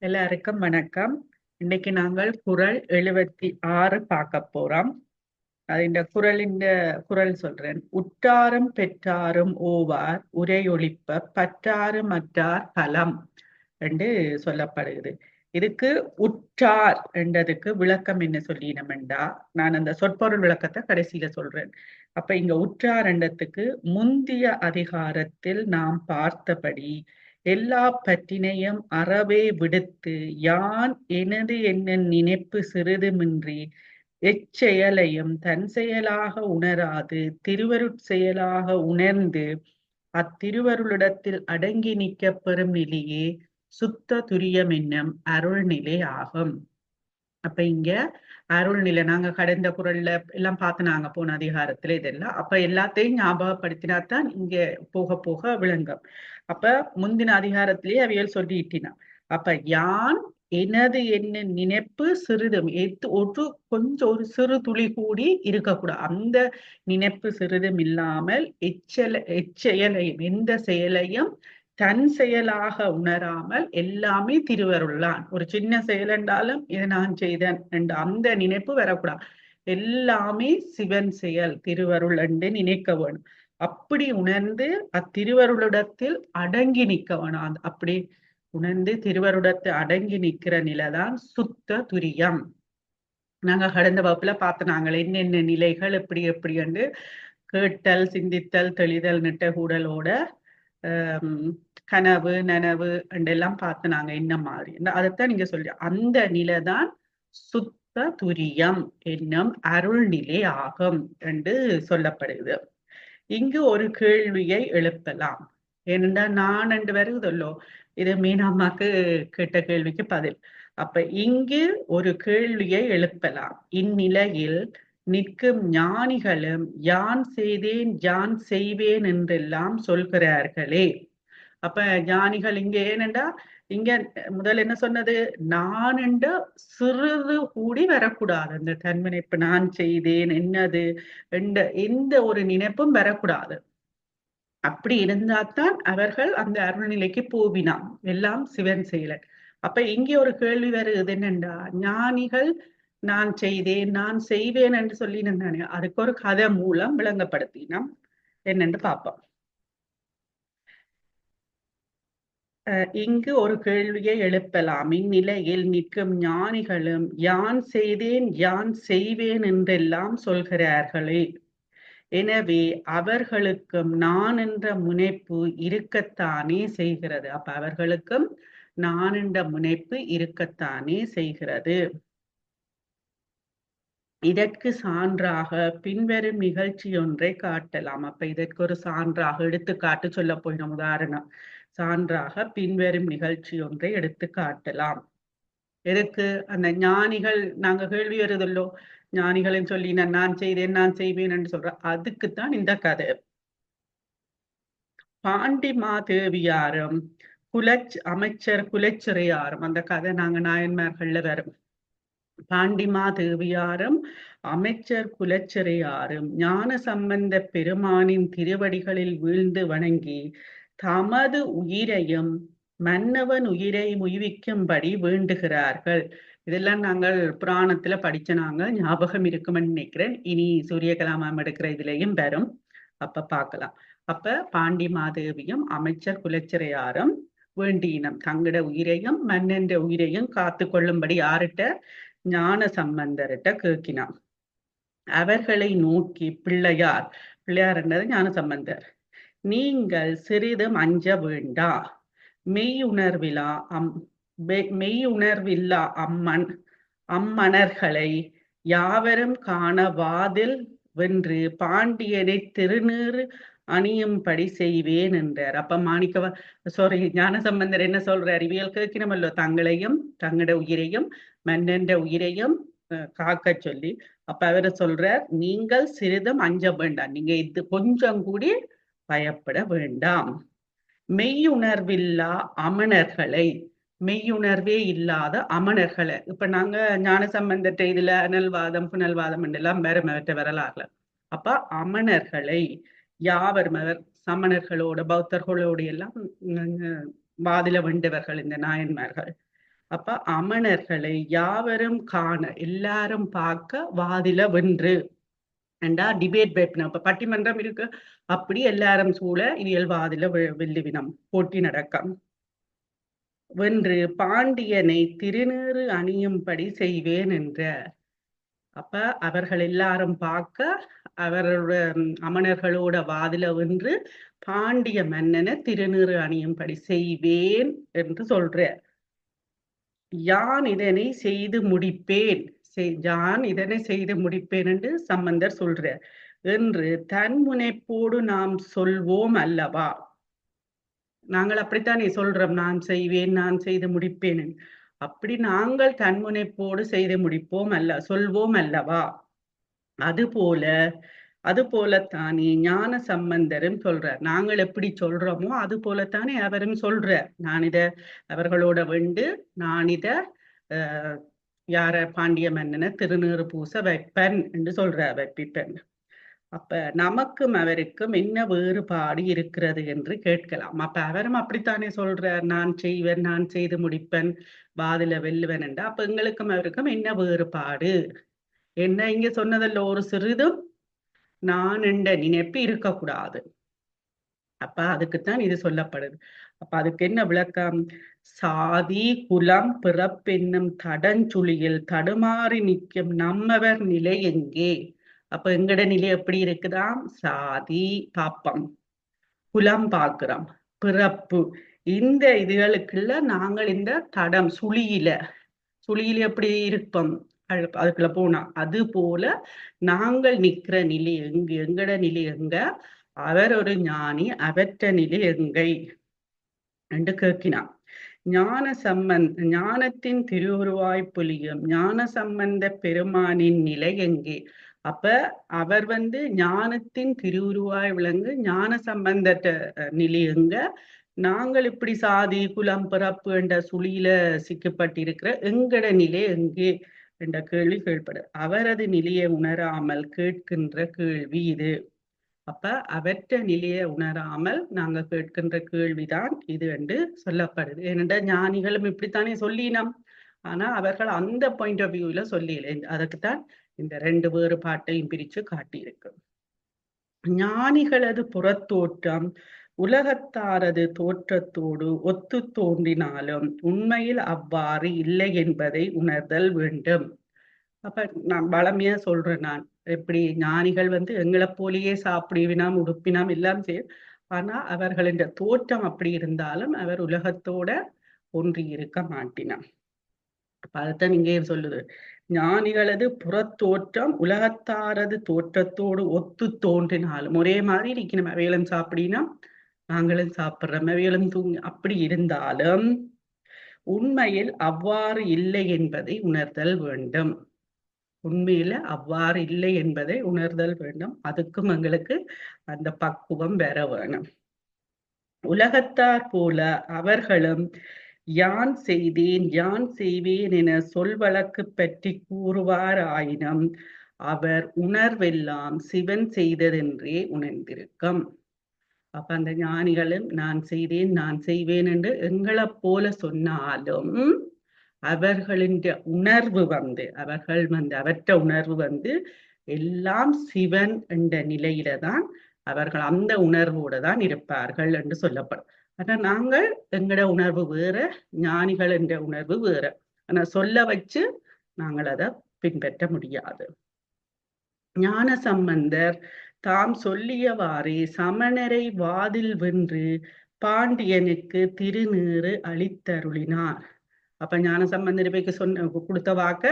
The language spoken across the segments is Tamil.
எல்லாருக்கும் வணக்கம். இன்னைக்கு நாங்கள் குறள் 76 பார்க்க போறோம். அது இந்த குறள் சொல்றேன். உற்றாரும் பெற்றாரும் ஓவார் உரையொழிப்ப பற்றாரு மற்றார் பலம் என்று சொல்லப்படுகிறது. இதுக்கு உற்றார் என்றதுக்கு விளக்கம் என்ன சொல்லினமெண்டா, நான் அந்த சொற்பொருள் விளக்கத்தை கடைசியில சொல்றேன். அப்ப இங்க உற்றார் என்றதுக்கு முந்திய அதிகாரத்தில் நாம் பார்த்தபடி எல்லா பற்றினையும் அறவே விடுத்து யான் எனது என்ன நினைப்பு சிறிதுமின்றி எச்செயலையும் தன் செயலாக உணராது திருவருட் செயலாக உணர்ந்து அத்திருவருளிடத்தில் அடங்கி நிற்கப் பெறும் நிலையே சுத்த துரியம் என்னும் அருள்நிலை ஆகும். அப்ப இங்க அருள்நிலை நாங்க கடந்த குறள்ல எல்லாம் பார்த்து நாங்க போன அதிகாரத்துல இதெல்லாம் அப்ப எல்லாத்தையும் ஞாபகப்படுத்தினாத்தான் இங்க போக போக விளங்கும். அப்ப முந்தின அதிகாரத்திலேயே அவியல் சொல்லிட்டினா. அப்ப யான் எனது என்ன நினைப்பு சிறிதும் ஒரு சிறு துளி கூடி இருக்கக்கூடாது. அந்த நினைப்பு சிறிதும் இல்லாமல் எச்செயலையும் எந்த செயலையும் தன் செயலாக உணராமல் எல்லாமே திருவருள்ளான். ஒரு சின்ன செயல் என்றாலும் இதை நான் செய்தேன் என்ற அந்த நினைப்பு வரக்கூடாது. எல்லாமே சிவன் செயல் திருவருள் என்று நினைக்க வேணும். அப்படி உணர்ந்து அத்திருவருளிடத்தில் அடங்கி நிற்க வேணும். அப்படி உணர்ந்து திருவருடத்தை அடங்கி நிற்கிற நிலைதான் சுத்த துரியம். நாங்க கடந்த வகுப்புல பார்த்து நாங்கள் என்னென்ன நிலைகள் எப்படி எப்படி என்று கேட்டல், சிந்தித்தல், தெளிதல், நிட்டகூடலோட கனவு நனவு என்றெல்லாம் பார்த்து நாங்க என்ன மாதிரி அதைத்தான் நீங்க சொல்ற அந்த நிலைதான் சுத்த துரியம் என்னும் அருள் நிலை ஆகும் என்று சொல்லப்படுது. இங்கு ஒரு கேள்வியை எழுப்பலாம். ஏனென்றா நான் என்று வருவதல்லோ, இது மீனம்மாக்கு கேட்ட கேள்விக்கு பதில். அப்ப இங்கு ஒரு கேள்வியை எழுப்பலாம். இந்நிலையில் நிற்கும் ஞானிகளும் யான் செய்தேன் யான் செய்வேன் என்றெல்லாம் சொல்கிறார்களே. அப்ப ஞானிகள் இங்க ஏனென்றா இங்க முதல் என்ன சொன்னது, நான் என்ற சிறிது கூடி வரக்கூடாது. அந்த தன்வினைப்பு நான் செய்தேன் என்னது எந்த ஒரு நினைப்பும் வரக்கூடாது. அப்படி இருந்தால்தான் அவர்கள் அந்த அருள்நிலைக்கு போவினான். எல்லாம் சிவன் செயலன். அப்ப இங்கே ஒரு கேள்வி வருது என்னண்டா, ஞானிகள் நான் செய்தேன் நான் செய்வேன் என்று சொல்லி நின்றானே, அதுக்கு ஒரு கதை மூலம் விளங்கப்படுத்தினோம் என்னன்னு பார்ப்போம். இங்கு ஒரு கேள்வியை எழுப்பலாம். இந்நிலையில் நிற்கும் ஞானிகளும் யான் செய்தேன் யான் செய்வேன் என்றெல்லாம் சொல்கிறார்களே. எனவே அவர்களுக்கும் நான் என்ற முனைப்பு இருக்கத்தானே செய்கிறது. அப்ப அவர்களுக்கும் நான் என்ற முனைப்பு இருக்கத்தானே செய்கிறது. இதற்கு சான்றாக பின்வரும் நிகழ்ச்சி ஒன்றை காட்டலாம். அப்ப இதற்கு ஒரு சான்றாக எடுத்துக்காட்டு சொல்ல போயிடும். உதாரணம் சான்றாக பின்வரும் நிகழ்ச்சி ஒன்றை எடுத்து காட்டலாம். எதற்கு? அந்த ஞானிகள் நாங்க கேள்வி வருதல்லோ, ஞானிகளின் சொல்லி நான் செய்தேன் நான் செய்வேன் என்று சொல்ற அதுக்குத்தான் இந்த கதை. பாண்டி மாதேவியாரும் அமைச்சர் குலச்சிறையாரும், அந்த கதை நாங்க நாயன்மார்கள்ல வரும். பாண்டிமா தேவியாரும் அமைச்சர் குலச்சிறையாரும் ஞான சம்பந்த பெருமானின் திருவடிகளில் வீழ்ந்து வணங்கி தமது உயிரையும் மன்னவன் உயிரை உய்விக்கும்படி வேண்டுகிறார்கள். இதெல்லாம் நாங்கள் புராணத்துல படிச்ச நாங்க ஞாபகம் இருக்குமென்னு நினைக்கிறேன். இனி சூரியகலாமம் எடுக்கிற இதுலயும் வரும். அப்ப பார்க்கலாம். அப்ப பாண்டி மாதேவியும் அமைச்சர் குலச்சிறையாரும் வேண்டியினம் தங்கட உயிரையும் மன்னன்ற உயிரையும் காத்து கொள்ளும்படி யார்கிட்ட? ஞான சம்பந்தர்கிட்ட கேட்கினான். அவர்களை நோக்கி பிள்ளையார் என்றது ஞான சம்பந்தர், நீங்கள் சிறிதும் அஞ்ச வேண்டா. மெய்யுணர்விலா அம்மணர்களை யாவரும் காண வாதில் வென்று பாண்டியனை திருநீறு அணியும்படி செய்வேன் என்றார். அப்ப ஞான சம்பந்தர் என்ன சொல்ற அறிவியல் கேட்கணுமல்லோ, தங்களையும் தங்களோட உயிரையும் மன்னன்ற உயிரையும் காக்க சொல்லி. அப்ப அவரை சொல்றார், நீங்கள் சிறிதும் அஞ்ச வேண்டாம், நீங்க இது கொஞ்சம் கூடி பயப்பட வேண்டாம். மெய்யுணர்வில்லா அமணர்களை, மெய்யுணர்வே இல்லாத அமணர்களை. இப்ப நாங்க ஞான சம்பந்தத்தை இதுல அனல்வாதம் புனல்வாதம் என்றெல்லாம் அவற்றை வரலாறுல. அப்ப அமணர்களை யாவரும், அவர் சமணர்களோட பௌத்தர்களோடு எல்லாம் வாதில வென்றவர்கள் இந்த நாயன்மார்கள். அப்ப அமணர்களை யாவரும் காண எல்லாரும் பார்க்க வாதில வென்று என்றா டிபேட் வைப்பினம். அப்ப பட்டிமன்றம் இருக்கு, அப்படி எல்லாரும் சூழ இவியல் வாதில வெல்லுவினம், போட்டி நடக்கம். வென்று பாண்டியனை திருநீறு அணியும்படி செய்வேன் என்ற. அப்ப அவர்கள் எல்லாரும் பார்க்க அவரோட அமணர்களோட வாதில வென்று பாண்டிய மன்னனை திருநீறு அணியும்படி செய்வேன் என்று சொல்ற. யான் இதனை செய்து முடிப்பேன், யான் இதனை செய்து முடிப்பேன் என்று சம்பந்தர் சொல்ற என்று தன் முனைப்போடு நாம் சொல்வோம் அல்லவா. நாங்கள் அப்படித்தானே சொல்றோம், நான் செய்வேன், நான் செய்து முடிப்பேன். அப்படி நாங்கள் தன்முனைப்போடு செய்து முடிப்போம் அல்ல, சொல்வோம் அல்லவா. அது போலத்தானே ஞான சம்பந்தரும் சொல்றார். நாங்கள் எப்படி சொல்றோமோ அது போலத்தானே அவரும் சொல்றார். நான் இத அவர்களோட வெண்டு நான் இத யார பாண்டிய மன்னனை திருநீறு பூச வைப்பன் என்று சொல்றார், வைப்பிப்பன். அப்ப நமக்கும் அவருக்கும் என்ன வேறுபாடு இருக்கிறது என்று கேட்கலாம். அப்ப அவரும் அப்படித்தானே சொல்றார், நான் செய்வேன், நான் செய்து முடிப்பேன், வாதில வெல்லுவேன் என்றா. அப்ப எங்களுக்கும் அவருக்கும் என்ன வேறுபாடு என்ன? இங்க சொன்னதில் ஒரு சிறிதும் நான் என்ற நினைப்பு இருக்கக்கூடாது. அப்ப அதுக்குத்தான் இது சொல்லப்படுது. அப்ப அதுக்கு என்ன விளக்கம்? சாதி குலம் பிறப்பென்னும் தடஞ்சுழியில் தடுமாறி நிற்கும் நம்மவர் நிலை எங்கே? அப்ப எங்கட நிலை எப்படி இருக்குதாம்? சாதி பாப்பம், குலம் பார்க்கிறோம், பிறப்பு, இந்த இதுகளுக்குள்ள நாங்கள் இந்த தடம் சுழியில எப்படி இருப்போம் அதுக்குள்ள போனா, அது போல நாங்கள் நிக்கிற நிலை எங்கு, எங்கட நிலை எங்க, அவர் ஒரு ஞானி, அவற்ற நிலை எங்கை என்று கேட்கினான். ஞானத்தின் திருவுருவாய் புலியும் ஞான சம்பந்த பெருமானின் நிலை எங்கே? அப்ப அவர் ஞானத்தின் திருவுருவாய் விளங்கு ஞான சம்பந்த நிலை எங்க, நாங்கள் இப்படி சாதி குலம் பிறப்பு என்ற சுழியில சிக்கப்பட்டிருக்கிற எங்கட நிலை எங்கே என்ற கேள்வி கேட்படு. அவரது நிலையை உணராமல் கேட்கின்ற கேள்வி இது. அப்ப அவற்ற நிலையை உணராமல் நாங்க கேட்கின்ற கேள்விதான் இது என்று சொல்லப்படுது. ஏனென்றால் ஞானிகளும் இப்படித்தானே சொல்லினோம், ஆனா அவர்கள் அந்த பாயிண்ட் ஆஃப் வியூல சொல்லல. அதுக்குத்தான் இந்த ரெண்டு வேறுபாட்டையும் பிரிச்சு காட்டியிருக்கு. ஞானிகளது புறத்தோற்றம் உலகத்தாரது தோற்றத்தோடு ஒத்து தோன்றினாலும் உண்மையில் அவ்வாறு இல்லை என்பதை உணர்தல் வேண்டும். அப்ப நான் பழமையா சொல்றேன், நான் எப்படி ஞானிகள் எங்களை போலேயே சாப்பிடுவினாம் உடுப்பினாம் எல்லாம் செய்யும், ஆனா அவர்களின் தோற்றம் அப்படி இருந்தாலும் அவர் உலகத்தோட ஒன்றி இருக்க மாட்டினான். அப்ப அதைத்தான் இங்கே சொல்லுது, ஞானிகளது புறத்தோற்றம் உலகத்தாரது தோற்றத்தோடு ஒத்து தோன்றினாலும், ஒரே மாதிரி இருக்கணும், அவைகளும் சாப்பிடினா நாங்களும் சாப்பிடுறோம், அவைகளும் தூங்கி அப்படி இருந்தாலும் உண்மையில் அவ்வாறு இல்லை என்பதை உணர்தல் வேண்டும். உண்மையில அவ்வாறு இல்லை என்பதை உணர்தல் வேண்டும். அதுக்கும் எங்களுக்கு அந்த பக்குவம் பெற வேணும். உலகத்தார் போல அவர்களும் யான் செய்தேன் யான் செய்வேன் என சொல் வழக்கு பற்றி கூறுவார் ஆயினும் அவர் உணர்வெல்லாம் சிவன் செய்ததென்றே உணர்ந்திருக்கும். அப்ப அந்த ஞானிகளும் நான் செய்தேன் நான் செய்வேன் என்று எங்களை போல சொன்னாலும் அவர்களின் உணர்வு அவர்கள் அவற்ற உணர்வு எல்லாம் சிவன் என்ற நிலையில தான் அவர்கள் அந்த உணர்வோடு தான் இருப்பார்கள் என்று சொல்லப்படும். ஆனா நாங்கள் எங்கட உணர்வு வேற, ஞானிகள் என்ற உணர்வு வேற. ஆனா சொல்ல வச்சு நாங்கள் அதை பின்பற்ற முடியாது. ஞான சம்பந்தர் தாம் சொல்லியவாறே சமணரை வாதில் வென்று பாண்டியனுக்கு திருநீறு அளித்தருளினார். அப்ப ஞான சம்பந்தருக்கு கொடுத்த வாக்க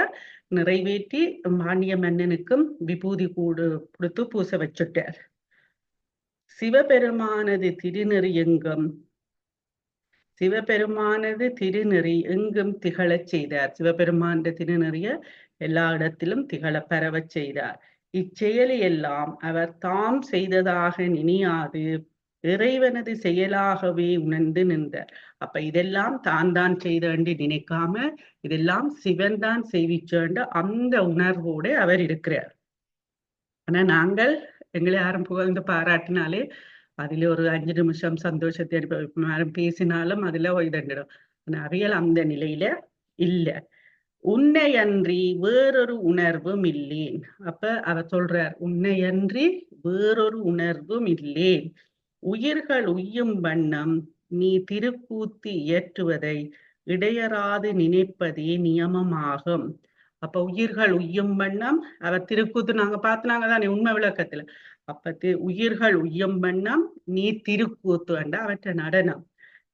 நிறைவேற்றி பாண்டிய மன்னனுக்கும் விபூதி கொடுத்து பூச வச்சுட்டார். சிவபெருமானது திருநெறி எங்கும் திகழச் செய்தார். சிவபெருமான திருநெறிய எல்லா இடத்திலும் திகழ பரவச் செய்தார். இச்செயலை எல்லாம் அவர் தாம் செய்ததாக நினையாது இறைவனது செயலாகவே உணர்ந்து நின்றார். அப்ப இதெல்லாம் தான் செய்தேன்னு நினைக்காம இதெல்லாம் சிவன் தான் செய்விச்சேண்டு அந்த உணர்வோடு அவர் இருக்கிறார். ஆனா நாங்கள் எங்களை யாரும் புகழ்ந்து பாராட்டினாலே அதுல ஒரு 5 நிமிஷம் சந்தோஷத்தை பேசினாலும் அதுல இதண்டிடும். ஆனா அவையல் அந்த நிலையில இல்ல. உன்னையன்றி வேறொரு உணர்வும் இல்லேன். அப்ப அவர் சொல்றார், உன்னையன்றி வேறொரு உணர்வும் இல்லேன். உயிர்கள் உய்யும் வண்ணம் நீ திருக்கூத்து இயற்றுவதை இடையறாது நினைப்பதே நியமமாகும். அப்ப உயிர்கள் உய்யும் வண்ணம் அவர் திருக்கூத்து நாங்க பார்த்துனாங்க தானே உண்மை விளக்கத்துல. அப்ப உயிர்கள் உய்யும் வண்ணம் நீ திருக்கூத்து வேண்டா அவற்றை நடனம்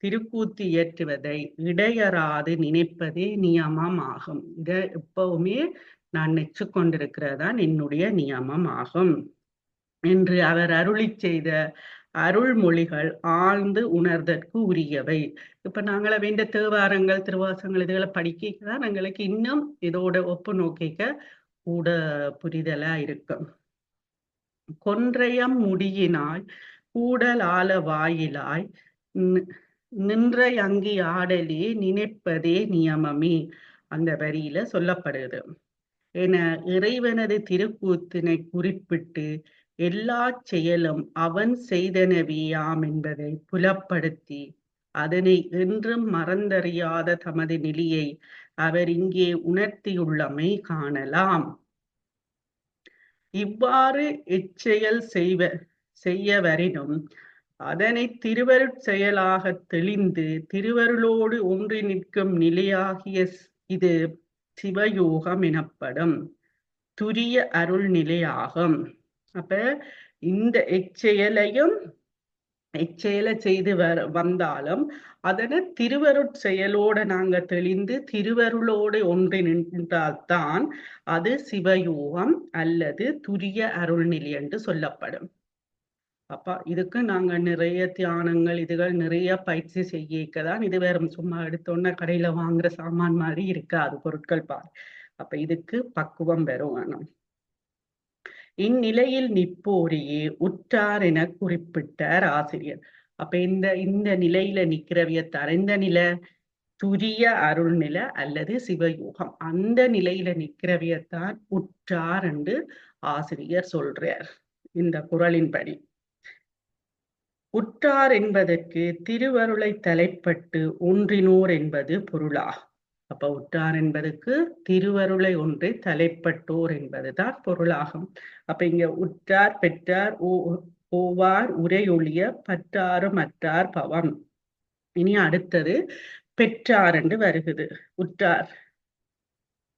திருக்கூத்து இயற்றுவதை இடையறாது நினைப்பதே நியமம் ஆகும். இதை எப்பவுமே நான் நெச்சு கொண்டிருக்கிறதான் என்னுடைய நியமம் ஆகும் என்று அவர் அருளி செய்த அருள்மொழிகள் ஆழ்ந்து உணர்தற்கு உரியவை. இப்ப நாங்கள வேண்ட தேவாரங்கள் திருவாசங்கள் இதுகளை படிக்கதான் எங்களுக்கு இன்னும் இதோட ஒப்பு நோக்கிக்க கூட புரிதலா இருக்கும். கொன்றையம் முடியினாய் கூடல் ஆல வாயிலாய் நின்ற அங்கி ஆடலே நினைப்பதே நியமமே அந்த வரியில சொல்லப்படுது. என இறைவனது திருக்கூத்தினை குறிப்பிட்டு எல்லா செயலும் அவன் செய்தனவேயாம் என்பதை புலப்படுத்தி அதனை என்றும் மறந்தறியாத தமது நிலையை அவர் இங்கே உணர்த்தியுள்ளமை காணலாம். இவ்வாறு இச்செயல் செய்ய வரினும் அதனை திருவருட் செயலாக தெளிந்து திருவருளோடு ஒன்றி நிற்கும் நிலையாகிய இது சிவயோகம் எனப்படும் துரிய அருள் நிலையாகும். அப்ப இந்த எச்செயலை செய்து வந்தாலும் அதனை திருவருட் செயலோட நாங்க தெளிந்து திருவருளோடு ஒன்றி நின்றால்தான் அது சிவயோகம் அல்லது துரிய அருள்நிலை என்று சொல்லப்படும். அப்ப இதுக்கு நாங்க நிறைய தியானங்கள் இதுகள் நிறைய பயிற்சி செய்யதான் இது வேற சும்மா எடுத்தோன்னா கடையில வாங்குற சாமான் மாதிரி இருக்காது பொருட்கள் பாரு. அப்ப இதுக்கு பக்குவம் வேணும். இந்நிலையில் நிற்போரையே உற்றார் என குறிப்பிட்டார் ஆசிரியர். அப்ப இந்த நிலையில நிக்கிறவியத்தார் இந்த நிலை துரிய அருள் நிலை அல்லது சிவயோகம் அந்த நிலையில நிக்கிறவியத்தான் உற்றார் என்று ஆசிரியர் சொல்றார் இந்த குறளின்படி. உற்றார் என்பதற்கு திருவருளை தலைப்பட்டு ஒன்றினோர் என்பது பொருளாகும். அப்ப உற்றார் என்பதற்கு திருவருளை ஒன்று தலைப்பட்டோர் என்பதுதான் பொருளாகும். அப்ப இங்க உற்றார் பெற்றார் ஓவார் உரையொழிய பற்றாரும் அற்றார் பவம். இனி அடுத்தது பெற்றார் என்று வருகுது. உற்றார்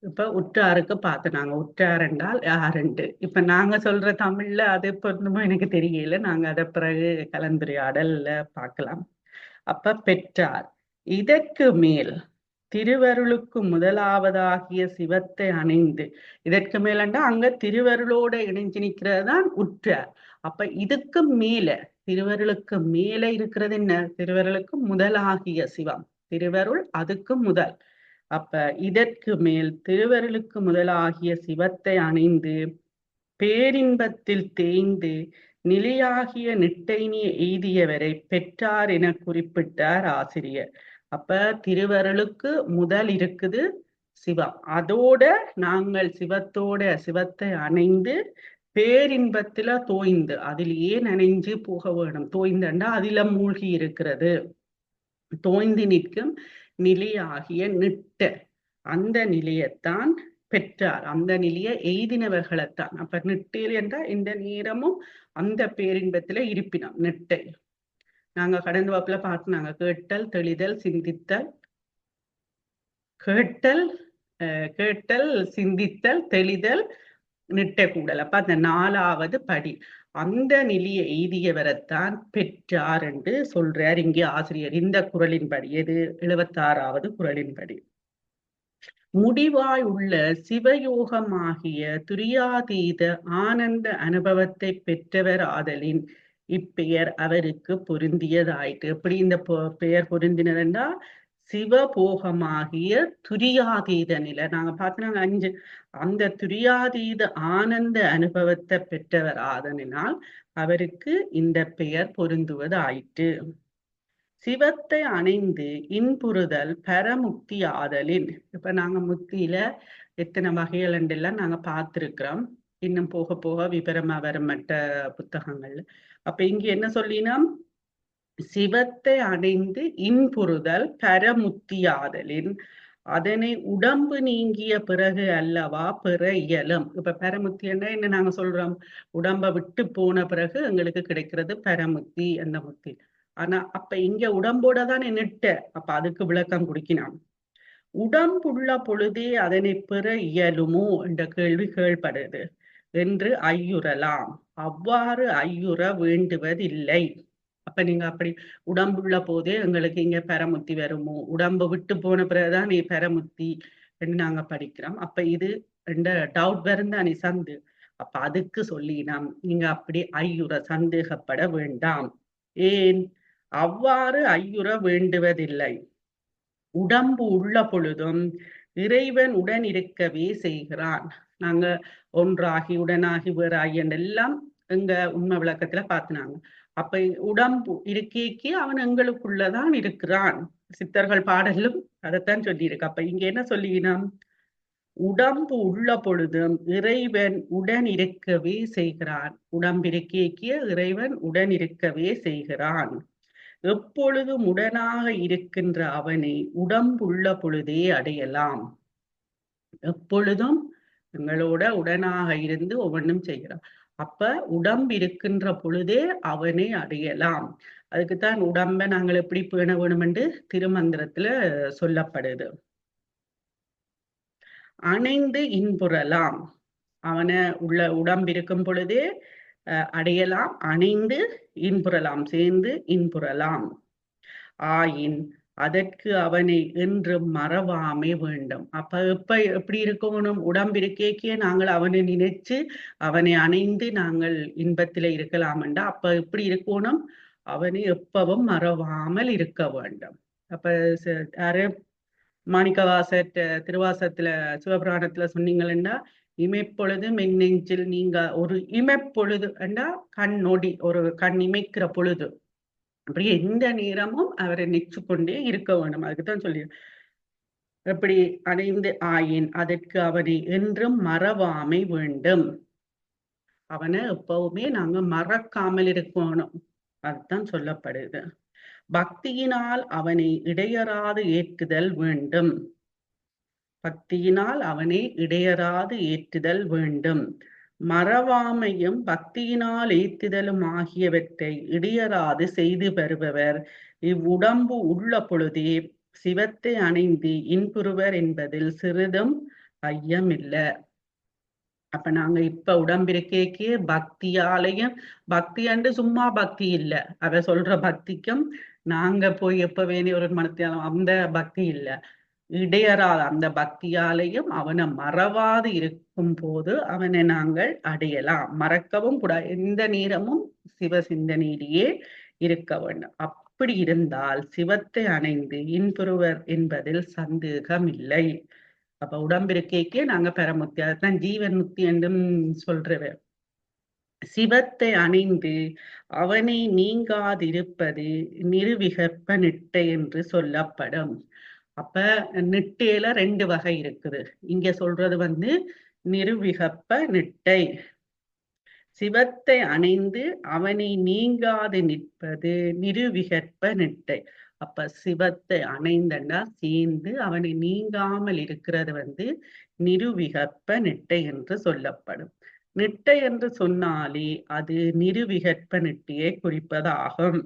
இப்ப உற்றாருக்கு நாங்க உற்றார் என்றால் யாருண்டு இப்ப நாங்க சொல்ற தமிழ்ல அது பொருந்துமோ எனக்கு தெரியல. நாங்க அதை பிறகு கலந்துரையாடல்ல பார்க்கலாம். அப்ப பெற்றார் இதற்கு மேல் திருவருளுக்கு முதலாவதாகிய சிவத்தை அணைந்து இதற்கு மேலண்டா அங்க திருவருளோட இணைஞ்சு நிற்கிறதுதான் உற்றார். அப்ப இதுக்கு மேல திருவருளுக்கு மேல இருக்கிறது என்ன? திருவருளுக்கு முதலாகிய சிவம் திருவருள் அதுக்கு முதல். அப்ப இதற்கு மேல் திருவருளுக்கு முதலாகிய சிவத்தை அணைந்து பேரின்பத்தில் தேய்ந்து நிலையாகிய நிட்டைனிய எய்தியவரை பெற்றார் என குறிப்பிட்டார் ஆசிரியர். அப்ப திருவருளுக்கு முதல் இருக்குது சிவம். அதோட நாங்கள் சிவத்தை அணைந்து பேரின்பத்துல தோய்ந்து அதிலேயே நனைஞ்சு போக வேணும். தோய்ந்தண்டா அதில மூழ்கி இருக்கிறது. தோய்ந்து நிற்கும் நிலையாகிய நிட்ட அந்த நிலையத்தான் பெற்றார். அந்த நிலைய எய்தினவர்களைத்தான். அப்ப நிட்டில் என்றால் இந்த நேரமும் அந்த பேரின்பத்துல இருப்பினோம். நெட்டை நாங்க கடந்த வகுப்புல பார்த்துனாங்க. கேட்டல் தெளிதல் சிந்தித்தல் கேட்டல் சிந்தித்தல் தெளிதல் நிட்ட கூடல். அப்ப அந்த 4வது படி அந்த நிலையை எய்தியவரைத்தான் பெற்றார் என்று சொல்றார் இங்கே ஆசிரியர் இந்த குறளின்படி. எது 76வது குறளின்படி. முடிவாய் உள்ள சிவயோகமாகிய துரியாதீத ஆனந்த அனுபவத்தை பெற்றவர் ஆதலின் இப்பெயர் அவருக்கு பொருந்தியதாயிற்று. எப்படி இந்த பெயர் பொருந்தினதுன்னா சிவபோகமாகிய துரியாதீத நிலை. நாங்க பார்த்தோம் 5 அந்த துரியாதீத ஆனந்த அனுபவத்தை பெற்றவர் ஆதலினால் அவருக்கு இந்த பெயர் பொருந்துவது ஆயிற்று. சிவத்தை அணைந்து இன்புறுதல் பரமுக்தி ஆதலின். இப்ப நாங்க முக்தியில எத்தனை வகைகள் எல்லாம் நாங்க பார்த்திருக்கிறோம். இன்னும் போக போக விபரமா வரும் மற்ற புத்தகங்கள்ல. அப்ப இங்க என்ன சொல்லினோம்? சிவத்தை அடைந்து இன்புறுதல் பரமுக்தி ஆதலின் அதனை உடம்பு நீங்கிய பிறகு அல்லவா பெற இயலும். இப்ப பரமுத்தி என்ன நாங்க சொல்றோம், உடம்ப விட்டு போன பிறகு எங்களுக்கு கிடைக்கிறது பரமுத்தி அந்த முத்தி. ஆனா அப்ப இங்க உடம்போட தானே நிட்ட, அப்ப அதுக்கு விளக்கம் கொடுக்கினான். உடம்புள்ள பொழுதே அதனை பெற இயலுமோ என்ற கேள்வி கேள்படுது என்று ஐயுறலாம். அவ்வாறு ஐயுற வேண்டுவதில்லை. அப்ப நீங்க அப்படி உடம்புள்ள போதே எங்களுக்கு இங்க பெறமுத்தி வருமோ, உடம்பு விட்டு போன பிறகுதான் நீ பெறமுத்தி என்று நாங்க படிக்கிறோம். அப்ப இது என்ற டவுட் வருந்தானே சந்து. அப்ப அதுக்கு சொல்லி நாம் நீங்க அப்படி ஐயுற சந்தேகப்பட வேண்டாம். ஏன் அவ்வாறு ஐயுற வேண்டுவதில்லை. உடம்பு உள்ள பொழுதும் இறைவன் உடன் இருக்கவே செய்கிறான். நாங்க ஒன்றாகி உடனாகி வேறாகி எல்லாம் எங்க உண்மை விளக்கத்துல பார்த்தினாங்க. அப்ப உடம்பு இருக்கேக்கே அவன் எங்களுக்குள்ளதான் இருக்கிறான். சித்தர்கள் பாடலும் அதைத்தான் சொல்லியிருக்கு. அப்ப இங்க என்ன சொல்லினான், உடம்பு உள்ள பொழுதும் இறைவன் உடன் இருக்கவே செய்கிறான். உடம்பிருக்கேக்கிய இறைவன் உடன் இருக்கவே செய்கிறான். எப்பொழுதும் உடனாக இருக்கின்ற அவனை உடம்புள்ள பொழுதே அடையலாம். எப்பொழுதும் எங்களோட உடனாக இருந்து ஒவ்வொன்றும் செய்கிறான். அப்ப உடம்பு இருக்கின்ற பொழுதே அவனை அடையலாம். அதுக்குத்தான் உடம்ப நாங்கள் எப்படி பேண வேணும் என்று திருமந்திரத்துல சொல்லப்படுது. அணைந்து இன்புறலாம். அவனை உடம்பு இருக்கும் பொழுதே அடையலாம். அணைந்து இன்புறலாம், சேர்ந்து இன்புறலாம். ஆயின் அதற்கு அவனை என்று மறவாமை வேண்டும். அப்ப எப்படி இருக்கணும், உடம்பிருக்கேக்கே நாங்கள் அவனை நினைச்சு அவனை அணைந்து நாங்கள் இன்பத்தில இருக்கலாம் என்றா அப்ப எப்படி இருக்கணும், அவனை எப்பவும் மறவாமல் இருக்க வேண்டும். அப்ப யாரு மாணிக்கவாசர் திருவாசத்துல சிவபுராணத்துல சொன்னீங்கன்னா, இமைப்பொழுது மென்னெஞ்சில் நீங்க ஒரு இமைப்பொழுது என்றா கண் நொடி, ஒரு கண் இமைக்கிற பொழுது அப்படி எந்த நேரமும் அவரை நிச்சு கொண்டே இருக்க வேண்டும். அதுக்குத்தான் சொல்லி எப்படி அடைந்து ஆயின் அதற்கு அவனை என்றும் மறவாமை வேண்டும். அவனை எப்பவுமே நாங்க மறக்காமல் இருக்கணும். அதுதான் சொல்லப்படுது. பக்தியினால் அவனை இடையறாது ஏற்றுதல் வேண்டும். பக்தியினால் அவனை இடையறாது ஏற்றுதல் வேண்டும். மறவாமையும் பக்தியினால் ஏத்துதலும் ஆகியவற்றை இடையறாது செய்து வருபவர் இவ்வுடம்பு உள்ள பொழுதே சிவத்தை அணைந்து இன்புறுவர் என்பதில் சிறிதும் ஐயமில்லை. அப்ப நாங்க இப்ப உடம்பிருக்கேக்கே பக்தியாலையும், பக்தி அண்டு சும்மா பக்தி இல்லை, அவ சொல்ற பக்திக்கும் நாங்க போய் எப்ப வேணி ஒரு மனத்தியாலும் அந்த பக்தி இல்லை, இடையறாத அந்த பக்தியாலையும் அவனை மறவாது இருக்கும் போது அவனை நாங்கள் அடையலாம். மறக்கவும் கூட எந்த நேரமும் சிவ சிந்தனையிலேயே இருக்க வேண்டும். அப்படி இருந்தால் சிவத்தை அணைந்து இன்புறுவர் என்பதில் சந்தேகம் இல்லை. அப்ப உடம்பிருக்கேக்கே நாங்க பெறமுத்தி, அதான் ஜீவன் முத்தி என்றும் சொல்றவர். சிவத்தை அணைந்து அவனை நீங்காதிருப்பது நிருவிகற்ப நிட்டை என்று சொல்லப்படும். அப்ப நிட்டையில 2 வகை இருக்குது. இங்க சொல்றது நிருவிகற்ப நிட்டை. சிவத்தை அணைந்து அவனை நீங்காது நிற்பது நிருவிகற்ப நிட்டை. அப்ப சிவத்தை அணைந்தன்னா சேர்ந்து அவனை நீங்காமல் இருக்கிறது நிருவிகற்ப நிட்டை என்று சொல்லப்படும். நிட்டை என்று சொன்னாலே அது நிருவிகற்ப நிட்டையை குறிப்பதாகும்.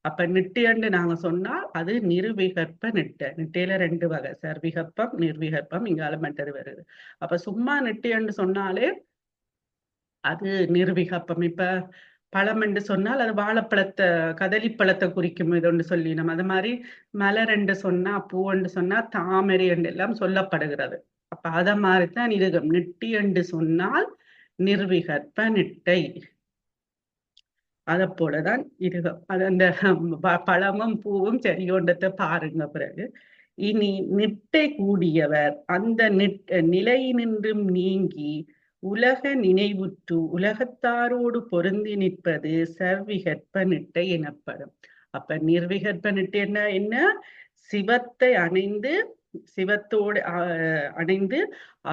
அப்ப நிட்டை என்று நாங்க சொன்னால் அது நிருவிகற்ப நிட்டை. நிட்டையில 2 வகை, சர்விகப்பம் நிர்விகற்பம், இங்கால மற்றது வருது. அப்ப சும்மா நிட்டை என்று சொன்னாலே அது நிர்விகப்பம். இப்ப பழம் என்று சொன்னால் அது வாழைப்பழத்தை கதலிப்பழத்தை குறிக்கும் இது சொல்லி நம்ம அது மாதிரி மலர் என்று சொன்னா பூ என்று சொன்னா தாமரை என்று எல்லாம் சொல்லப்படுகிறது. அப்ப அத மாதிரிதான் இருகம். நிட்டி என்று சொன்னால் நிர்விகற்ப நிட்டை. அதை போலதான் இருகம். அது அந்த பழமும் பூவும் சரியோண்டத்தை பாருங்க. பிறகு இனி நிட்டை கூடியவர் அந்த நிலையினின்றும் நீங்கி உலக நினைவுற்று உலகத்தாரோடு பொருந்தி நிற்பது சர்விகற்ப நிட்டை எனப்படும். அப்ப நிர்விகற்ப நிட்டை என்ன, சிவத்தை அணைந்து சிவத்தோடு அணைந்து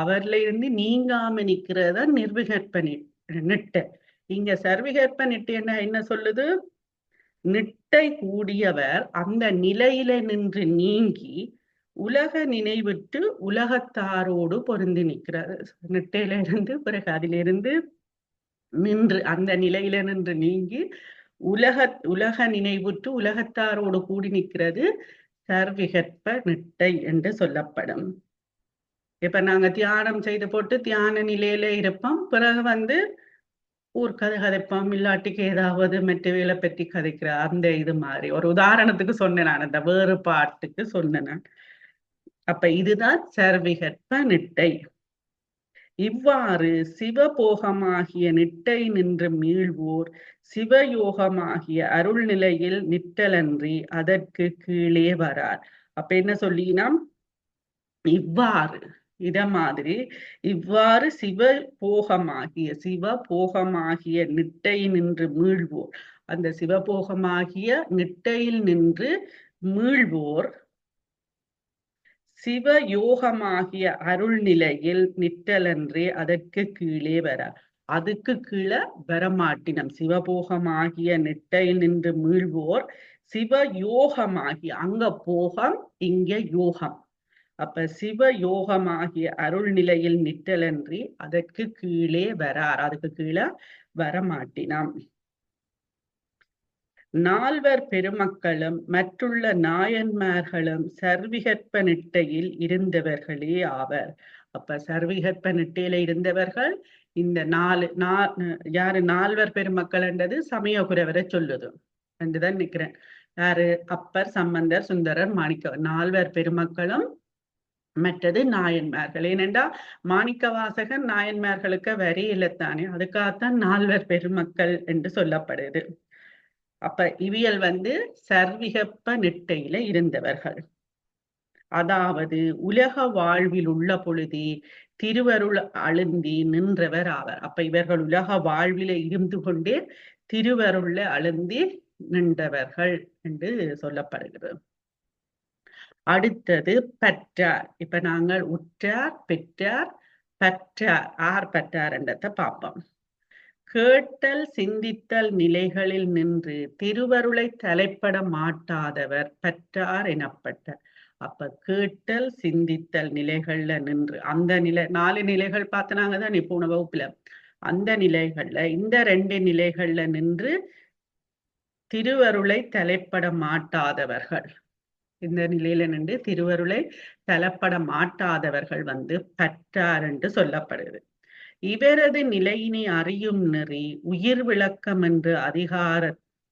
அவர்ல இருந்து நீங்காம நிக்கிறதா நிர்விகற்ப நிட்டை. இங்க சர்விகற்ப நிட்டை என்ன சொல்லுது, நிட்டை கூடியவர் அந்த நிலையில நின்று நீங்கி உலக நினைவிட்டு உலகத்தாரோடு பொருந்தி நிற்கிறார். நெட்டையில இருந்து பிறகு அதிலிருந்து நின்று அந்த நிலையில நின்று நீங்கி உலக நினைவுற்று உலகத்தாரோடு கூடி நிற்கிறது சர்விகற்ப நிட்டை என்று சொல்லப்படும். இப்ப நாங்க தியானம் செய்து போட்டு தியான நிலையில இருப்போம், பிறகு ஊர் கதை கதைப்போம், இல்லாட்டிக்கு ஏதாவது மற்ற வேலை பற்றி கதைக்கிற அந்த இது மாதிரி ஒரு உதாரணத்துக்கு சொன்னேன் நான், அந்த வேறுபாட்டுக்கு சொன்னேன் நான். அப்ப இதுதான் சர்விகற்ப நிட்டை. இவ்வாறு சிவபோகமாகிய நிட்டை நின்று மீள்வோர் சிவயோகமாகிய அருள் நிலையில் நிட்டலன்றி அதற்கு கீழே வரார். அப்ப என்ன சொல்லினா, இவ்வாறு இத மாதிரி இவ்வாறு சிவபோகமாகிய நிட்டை நின்று மீள்வோர், அந்த சிவபோகமாகிய நிட்டையில் நின்று மீள்வோர் சிவயோகமாகிய அருள் நிலையில் நிட்டலன்றே அதற்கு கீழே வர. அதுக்கு கீழே வரமாட்டினம். சிவபோகமாகிய நிட்டையில் நின்று மீள்வோர் சிவயோகமாகிய, அங்க போகம் இங்க யோகம். அப்ப சிவயோகமாகிய அருள் நிலையில் நிட்டலன்றி அதற்கு கீழே வரார், அதுக்கு கீழே வரமாட்டினம். நால்வர் பெருமக்களும் மற்றுள்ள நாயன்மார்களும் சர்விகற்ப நிட்டையில் இருந்தவர்களே ஆவர். அப்ப சர்விகற்ப நிட்டையில இருந்தவர்கள் இந்த யாரு நால்வர் பெருமக்கள் என்றது சமயகுரவரை சொல்லுது என்றுதான் நினைக்கிறேன். யாரு? அப்பர், சம்பந்தர், சுந்தரர், மாணிக்க, நால்வர் பெருமக்களும் மற்றது நாயன்மார்கள். ஏனென்றா மாணிக்க வாசகன் நாயன்மார்களுக்கு வரையில்லைத்தானே, அதுக்காகத்தான் நால்வர் பெருமக்கள் என்று சொல்லப்படுது. அப்ப இவியல் சர்விகப்ப நிட்டையில இருந்தவர்கள். அதாவது உலக வாழ்வில் உள்ள பொழுதே திருவருள் அழுந்தி நின்றவர் ஆவர். அப்ப இவர்கள் உலக வாழ்வில இருந்து கொண்டே திருவருள்ல அழுந்தி நின்றவர்கள் என்று சொல்லப்படுகிறது. அடுத்தது பற்றார். இப்ப நாங்கள் உற்றார், பெற்றார், பற்றார், ஆர் பற்றார் என்றதை பார்ப்போம். கேட்டல் சிந்தித்தல் நிலைகளில் நின்று திருவருளை தலைப்பட மாட்டாதவர் பற்றார் எனப்பட்ட. அப்ப கேட்டல் சிந்தித்தல் நிலைகள்ல நின்று, அந்த நிலை 4 நிலைகள் பார்த்தனாங்கதான் இப்போ வகுப்புல, அந்த நிலைகள்ல இந்த 2 நிலைகள்ல நின்று திருவருளை தலைப்பட மாட்டாதவர்கள், இந்த நிலையில நின்று திருவருளை தலைப்பட மாட்டாதவர்கள் பற்றார் என்று சொல்லப்படுது. இவரது நிலையினை அறியும் நெறி உயிர் விளக்கம் என்று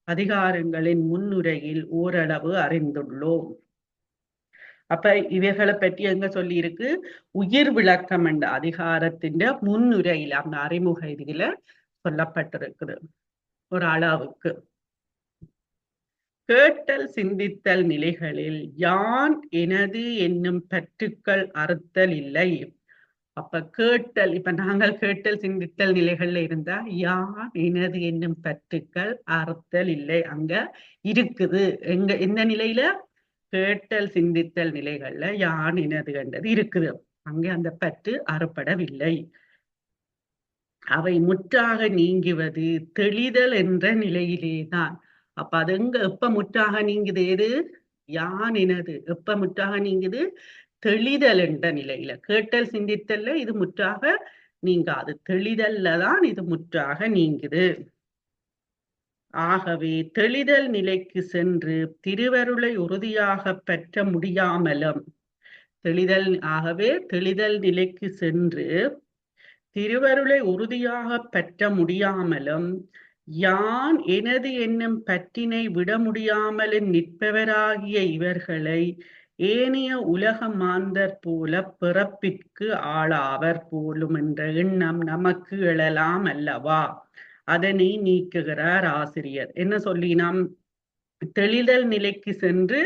அதிகாரங்களின் முன்னுரையில் ஓரளவு அறிந்துள்ளோம். அப்ப இவைகளை பற்றி எங்க சொல்லி இருக்கு? உயிர் விளக்கம் என்ற அதிகாரத்தின் முன்னுரையில், அந்த அறிமுக இதுல சொல்லப்பட்டிருக்குது ஒரு அளவுக்கு. கேட்டல் சிந்தித்தல் நிலைகளில் யான் எனது என்னும் பற்றுக்கள் அறுத்தல் இல்லை. அப்ப கேட்டல், இப்ப நாங்கள் கேட்டல் சிந்தித்தல் நிலைகள்ல இருந்தா யான் எனது என்னும் பற்றுக்கள் அறுத்தல் இல்லை, அங்க இருக்குது. எந்த நிலையில? கேட்டல் சிந்தித்தல் நிலைகள்ல யான் எனது கண்டது இருக்குது, அங்கே அந்த பற்று அறுப்படவில்லை. அவை முற்றாக நீங்குவது தெளிதல் என்ற நிலையிலேதான். அப்ப அது எப்ப முற்றாக நீங்குது? எது? யான் எனது எப்ப முற்றாக நீங்குது? தெளிதல் என்ற நிலையில. கேட்டல் சிந்தித்தல்ல இது முற்றாக நீங்காது, தெளிதல்ல தான் இது முற்றாக நீங்குது. ஆகவே தெளிதல் நிலைக்கு சென்று திருவருளை உறுதியாக பெற்ற முடியாமலும், ஆகவே தெளிதல் நிலைக்கு சென்று திருவருளை உறுதியாக பெற்ற முடியாமலும் யான் எனது என்னும் பற்றினை விட முடியாமலும் நிற்பவராகிய இவர்களை ஏனைய உலக மாந்தர் போல பிறப்பிற்கு ஆளாவர் போலும் என்ற எண்ணம் நமக்கு எழலாம் அல்லவா? அதனை நீக்குகிறார் ஆசிரியர். என்ன சொல்லினாம்? தெளிதல் நிலைக்கு சென்று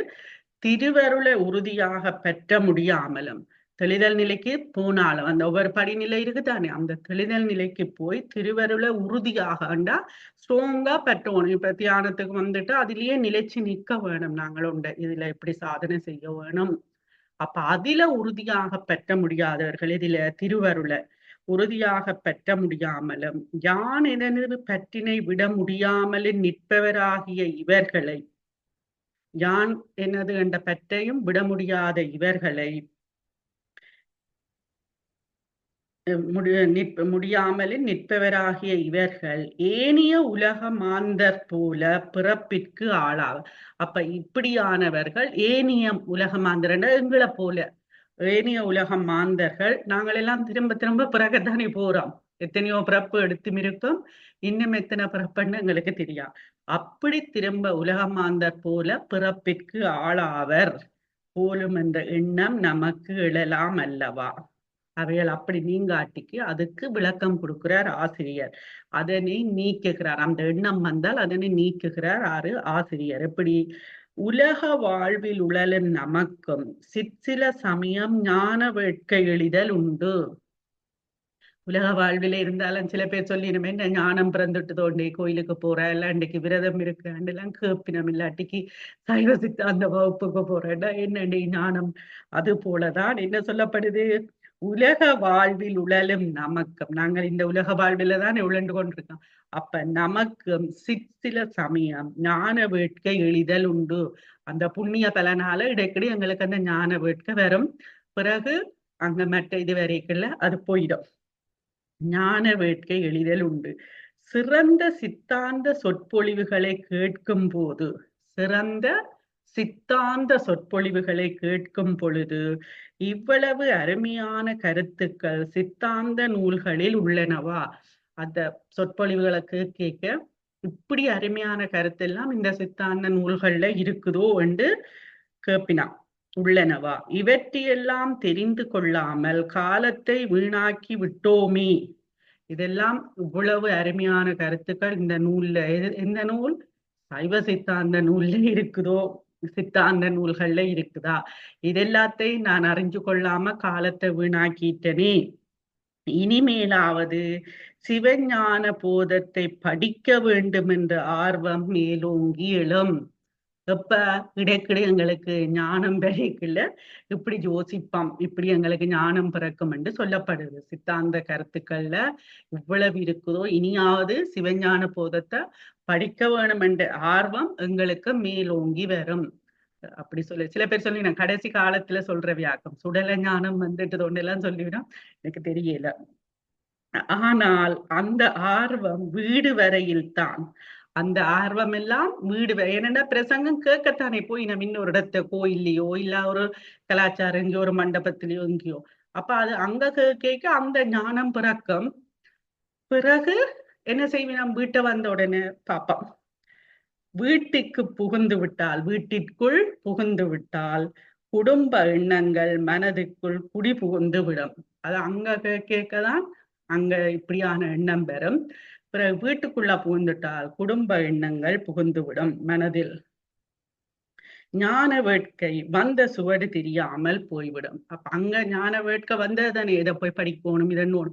திருவருளை உறுதியாக பெற்ற முடியாமலும், தெளிதல் நிலைக்கு போனாலும் அந்த ஒவ்வொரு படிநிலை இருக்குதானே, அந்த தெளிதல் நிலைக்கு போய் திருவருளை உறுதியாக ஸ்ட்ராங்கா பெற்றோணும். இப்ப தியானத்துக்கு அதுலயே நிலைச்சு நிற்க வேணும். நாங்கள் உண்டு இதுல எப்படி சாதனை செய்ய வேணும். அப்ப அதில உறுதியாக பெற்ற முடியாதவர்கள் இதுல திருவருளை உறுதியாக பெற்ற முடியாமலும் யான் எனது பற்றினை விட முடியாமலும் நிற்பவராகிய இவர்களை யான் எனது என்ற பற்றையும் விட முடியாத இவர்களை முடியாமலில் நிற்பவராகிய இவர்கள் ஏனிய உலக மாந்தர் போல பிறப்பிற்கு ஆளாக. அப்ப இப்படியானவர்கள் ஏனிய உலக மாந்தர் எங்களை போல ஏனிய உலக மாந்தர்கள் நாங்கள் எல்லாம் திரும்ப திரும்ப பிறகத்தானே போறோம். எத்தனையோ பிறப்பு எடுத்தும் இருக்கும், இன்னும் எத்தனை பிறப்புன்னு எங்களுக்கு தெரியும். அப்படி திரும்ப உலக மாந்தர் போல பிறப்பிற்கு ஆளாவர் போலும் என்ற எண்ணம் நமக்கு எழலாம் அல்லவா. அவைகள் அப்படி நீங்காட்டிக்கு அதுக்கு விளக்கம் கொடுக்கிறார் ஆசிரியர். அதனை நீக்குகிறார். அந்த எண்ணம் வந்தால் அதனை நீக்குகிறார் ஆசிரியர். எப்படி? உலக வாழ்வில் உழலும் நமக்கும் சிற்சில சமயம் ஞான வேட்கை எளிதல் உண்டு. உலக வாழ்வில இருந்தாலும் சில பேர் சொல்லிடுமே, இந்த ஞானம் பிறந்துட்டு தோண்டி கோயிலுக்கு போற, இல்ல இன்றைக்கு விரதம் இருக்காண்டு எல்லாம் கேப்பினம், இல்லாட்டிக்கு சைவ சித்தாந்த வகுப்புக்கு போறேன்டா என்ன ஞானம். அது போலதான் என்ன சொல்லப்படுது, உலக வாழ்வில் உழலும் நமக்கும், நாங்கள் இந்த உலக வாழ்வில தான் உழண்டு கொண்டிருக்கோம். அப்ப நமக்கும் சிற்சில சமயம் ஞான வேட்கை எளிதல் உண்டு. அந்த புண்ணிய பலனால இடைக்கடி எங்களுக்கு அந்த ஞான வேட்கை வரும். பிறகு அங்க மற்ற இது வரைக்குள்ள அது போயிடும். ஞான வேட்கை எளிதல் உண்டு. சிறந்த சித்தாந்த சொற்பொழிவுகளை கேட்கும் போது, சிறந்த சித்தாந்த சொற்பொழிவுகளை கேட்கும் பொழுது இவ்வளவு அருமையான கருத்துக்கள் சித்தாந்த நூல்களில் உள்ளனவா. அந்த சொற்பொழிவுகளை கேட்க இப்படி அருமையான கருத்தெல்லாம் இந்த சித்தாந்த நூல்கள்ல இருக்குதோ என்று கேப்பினான். உள்ளனவா, இவற்றையெல்லாம் தெரிந்து கொள்ளாமல் காலத்தை வீணாக்கி விட்டோமே. இதெல்லாம் இவ்வளவு அருமையான கருத்துக்கள் இந்த நூல்ல, எந்த நூல்? சைவ சித்தாந்த நூல்ல இருக்குதோ, சித்தாந்த நூல்கள்ல இருக்குதா? இதெல்லாத்தையும் நான் அறிஞ்சு கொள்ளாம காலத்தை வீணாக்கிட்டனே. இனிமேலாவது சிவஞான போதத்தை படிக்க வேண்டும் என்ற ஆர்வம் மேலோங்கி எழும். எப்ப? இடைக்கிட எங்களுக்கு ஞானம் பிறக்குள்ள இப்படி யோசிப்போம், இப்படி எங்களுக்கு ஞானம் பிறக்கும் என்று சொல்லப்படுது. சித்தாந்த கருத்துக்கள்ல இவ்வளவு இருக்குதோ, இனியாவது சிவஞான போதத்தை படிக்க வேணும் என்ற ஆர்வம் எங்களுக்கு மேலோங்கி வரும். அப்படி சொல்லி சில பேர் சொல்லி நான் கடைசி காலத்துல சொல்ற வியாக்கம் சுடல ஞானம் வந்துட்டு ஒன்றெல்லாம் சொல்லிவிடும், எனக்கு தெரியல. ஆனால் அந்த ஆர்வம் வீடு வரையில் தான். அந்த ஆர்வம் எல்லாம் வீடு ஏன்னா பிரசங்கம் கேட்கத்தானே போய் நம்ம இன்னொரு இடத்த கோயில்லையோ இல்ல ஒரு கலாச்சாரம் எங்கேயோ ஒரு மண்டபத்திலயோ எங்கேயோ, அப்ப அது அங்க கேட்க அந்த ஞானம் பிறக்கும். பிறகு என்ன செய்வேன், நம்ம வீட்டை வந்த உடனே பார்ப்போம். வீட்டுக்கு புகுந்து விட்டால், வீட்டிற்குள் புகுந்து விட்டால் குடும்ப எண்ணங்கள் மனதுக்குள் குடி புகுந்து விடும். அது அங்க கேட்கதான் அங்க இப்படியான எண்ணம் பெறும். பிறகு வீட்டுக்குள்ள புகுந்துட்டால் குடும்ப எண்ணங்கள் புகுந்துவிடும் மனதில். ஞான வேட்கை வந்த சுவடு தெரியாமல் போய்விடும். அப்ப அங்க ஞான வேட்கை வந்ததானே, இதை போய் படிக்கணும் இதன்னு.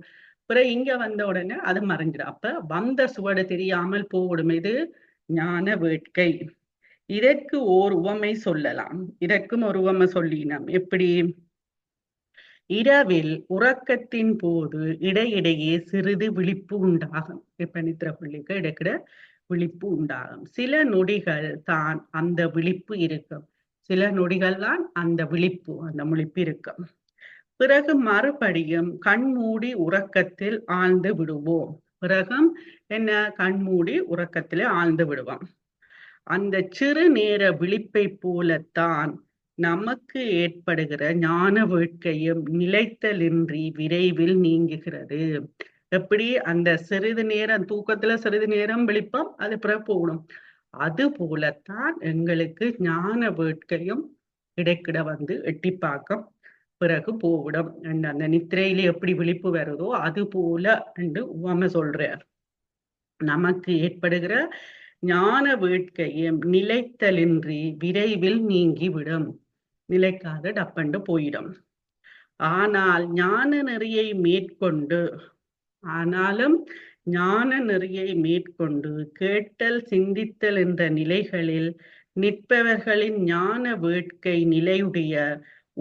பிறகு இங்க வந்த உடனே அது மறைஞ்சிடும். அப்ப வந்த சுவடு தெரியாமல் போய்விடும். இது ஞான வேட்கை. இதற்கு ஓர் உவமை சொல்லலாம். இதற்கும் ஒரு உவமை சொல்லினோம். எப்படி? இரவில் உறக்கத்தின் போது இடையிடையே சிறிது விழிப்பு உண்டாகும். இப்ப நித்திர புள்ளிக்கு இடைக்கிட விழிப்பு உண்டாகும். சில நொடிகள் தான் அந்த விழிப்பு இருக்கும். சில நொடிகள் தான் அந்த விழிப்பு, அந்த முழிப்பு இருக்கும். பிறகு மறுபடியும் கண்மூடி உறக்கத்தில் ஆழ்ந்து விடுவோம். பிறகும் என்ன? கண்மூடி உறக்கத்திலே ஆழ்ந்து விடுவோம். அந்த சிறு நேர விழிப்பை போலத்தான் நமக்கு ஏற்படுகிற ஞான வேட்கையும் நிலைத்தலின்றி விரைவில் நீங்குகிறது. எப்படி? அந்த சிறிது நேரம் தூக்கத்துல சிறிது நேரம் விழிப்போம், அது பிறகு போகணும். அது போலத்தான் எங்களுக்கு ஞான வேட்கையும் இடைக்கிட வந்து எட்டி பார்க்கும், பிறகு போவிடும். அந்த நித்திரையில எப்படி விழிப்பு வருதோ அது போல என்று உவமை சொல்றார். நமக்கு ஏற்படுகிற ஞான வேட்கையும் நிலைத்தலின்றி விரைவில் நீங்கிவிடும். நிலைக்காத டப்பண்டு போயிடும். ஆனால் ஞான நெறியை மேற்கொண்டு, ஆனாலும் ஞான நெறியை மேற்கொண்டு கேட்டல் சிந்தித்தல் என்ற நிலைகளில் நிற்பவர்களின் ஞான வேட்கை நிலையுடைய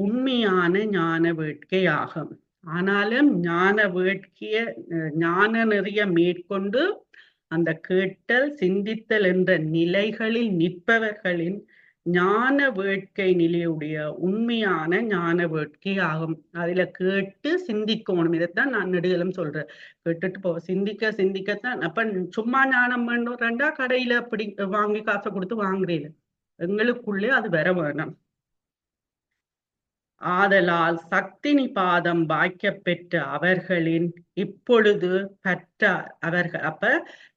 உண்மையான ஞான வேட்கை ஆகும். ஆனாலும் ஞான வேட்கைய ஞான நெறிய மேற்கொண்டு அந்த கேட்டல் சிந்தித்தல் என்ற நிலைகளில் நிற்பவர்களின் ஞான வேட்கை நிலையுடைய உண்மையான ஞான வேட்கை ஆகும். அதுல கேட்டு சிந்திக்கணும். இதைத்தான் நான் நெடுகலும் சொல்றேன். கேட்டுட்டு சிந்திக்க சிந்திக்கத்தான். அப்ப சும்மா ஞானம் வேண்டும்டா கடையில அப்படி வாங்கி காசை கொடுத்து வாங்குறீங்க. எங்களுக்குள்ளே அது வர வேணும். ஆதலால் சக்தினி பாதம் வாய்க்கப் பெற்ற அவர்களின் இப்பொழுது பற்றார் அவர்கள். அப்ப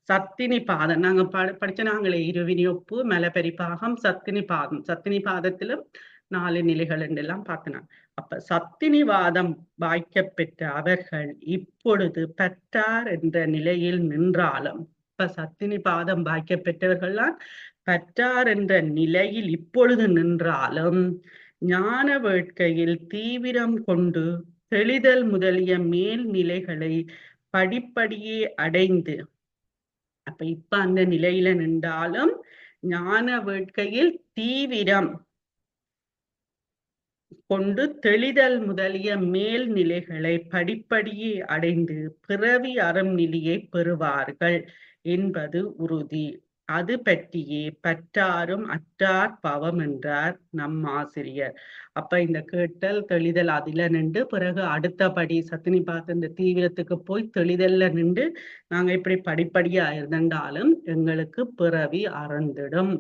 சத்தினி பாதம் நாங்க படிச்ச நாங்களே இருவினியொப்பு மலபெரிப்பாகம் சத்தினி பாதம். சத்தினி பாதத்திலும் 4 நிலைகள் எல்லாம் பார்க்கணும். அப்ப சத்தினிவாதம் வாய்க்கப் பெற்ற அவர்கள் இப்பொழுது பற்றார் என்ற நிலையில் நின்றாலும், இப்ப சத்தினி பாதம் வாய்க்கப் பெற்றவர்கள்லாம் பற்றார் என்ற நிலையில் இப்பொழுது நின்றாலும் ஞான வேட்கையில் தீவிரம் கொண்டு தெளிதல் முதலிய மேல்நிலைகளை படிப்படியே அடைந்து, அப்ப இப்ப அந்த நிலையில நின்றாலும் ஞான வேட்கையில் தீவிரம் கொண்டு தெளிதல் முதலிய மேல்நிலைகளை படிப்படியே அடைந்து பிறவி அறம் நிலையை பெறுவார்கள் என்பது உறுதி. அது பற்றியே பற்றாரும் அற்றார் பவம் என்றார் நம் ஆசிரியர். அப்ப இந்த கேட்டல் தெளிதல் அதுல நின்று பிறகு அடுத்தபடி சத்தினி பார்த்து இந்த தீவிரத்துக்கு போய் தெளிதல்ல நின்று நாங்க இப்படி படிப்படியா இருந்தாலும் எங்களுக்கு பிறவி அறந்திடும்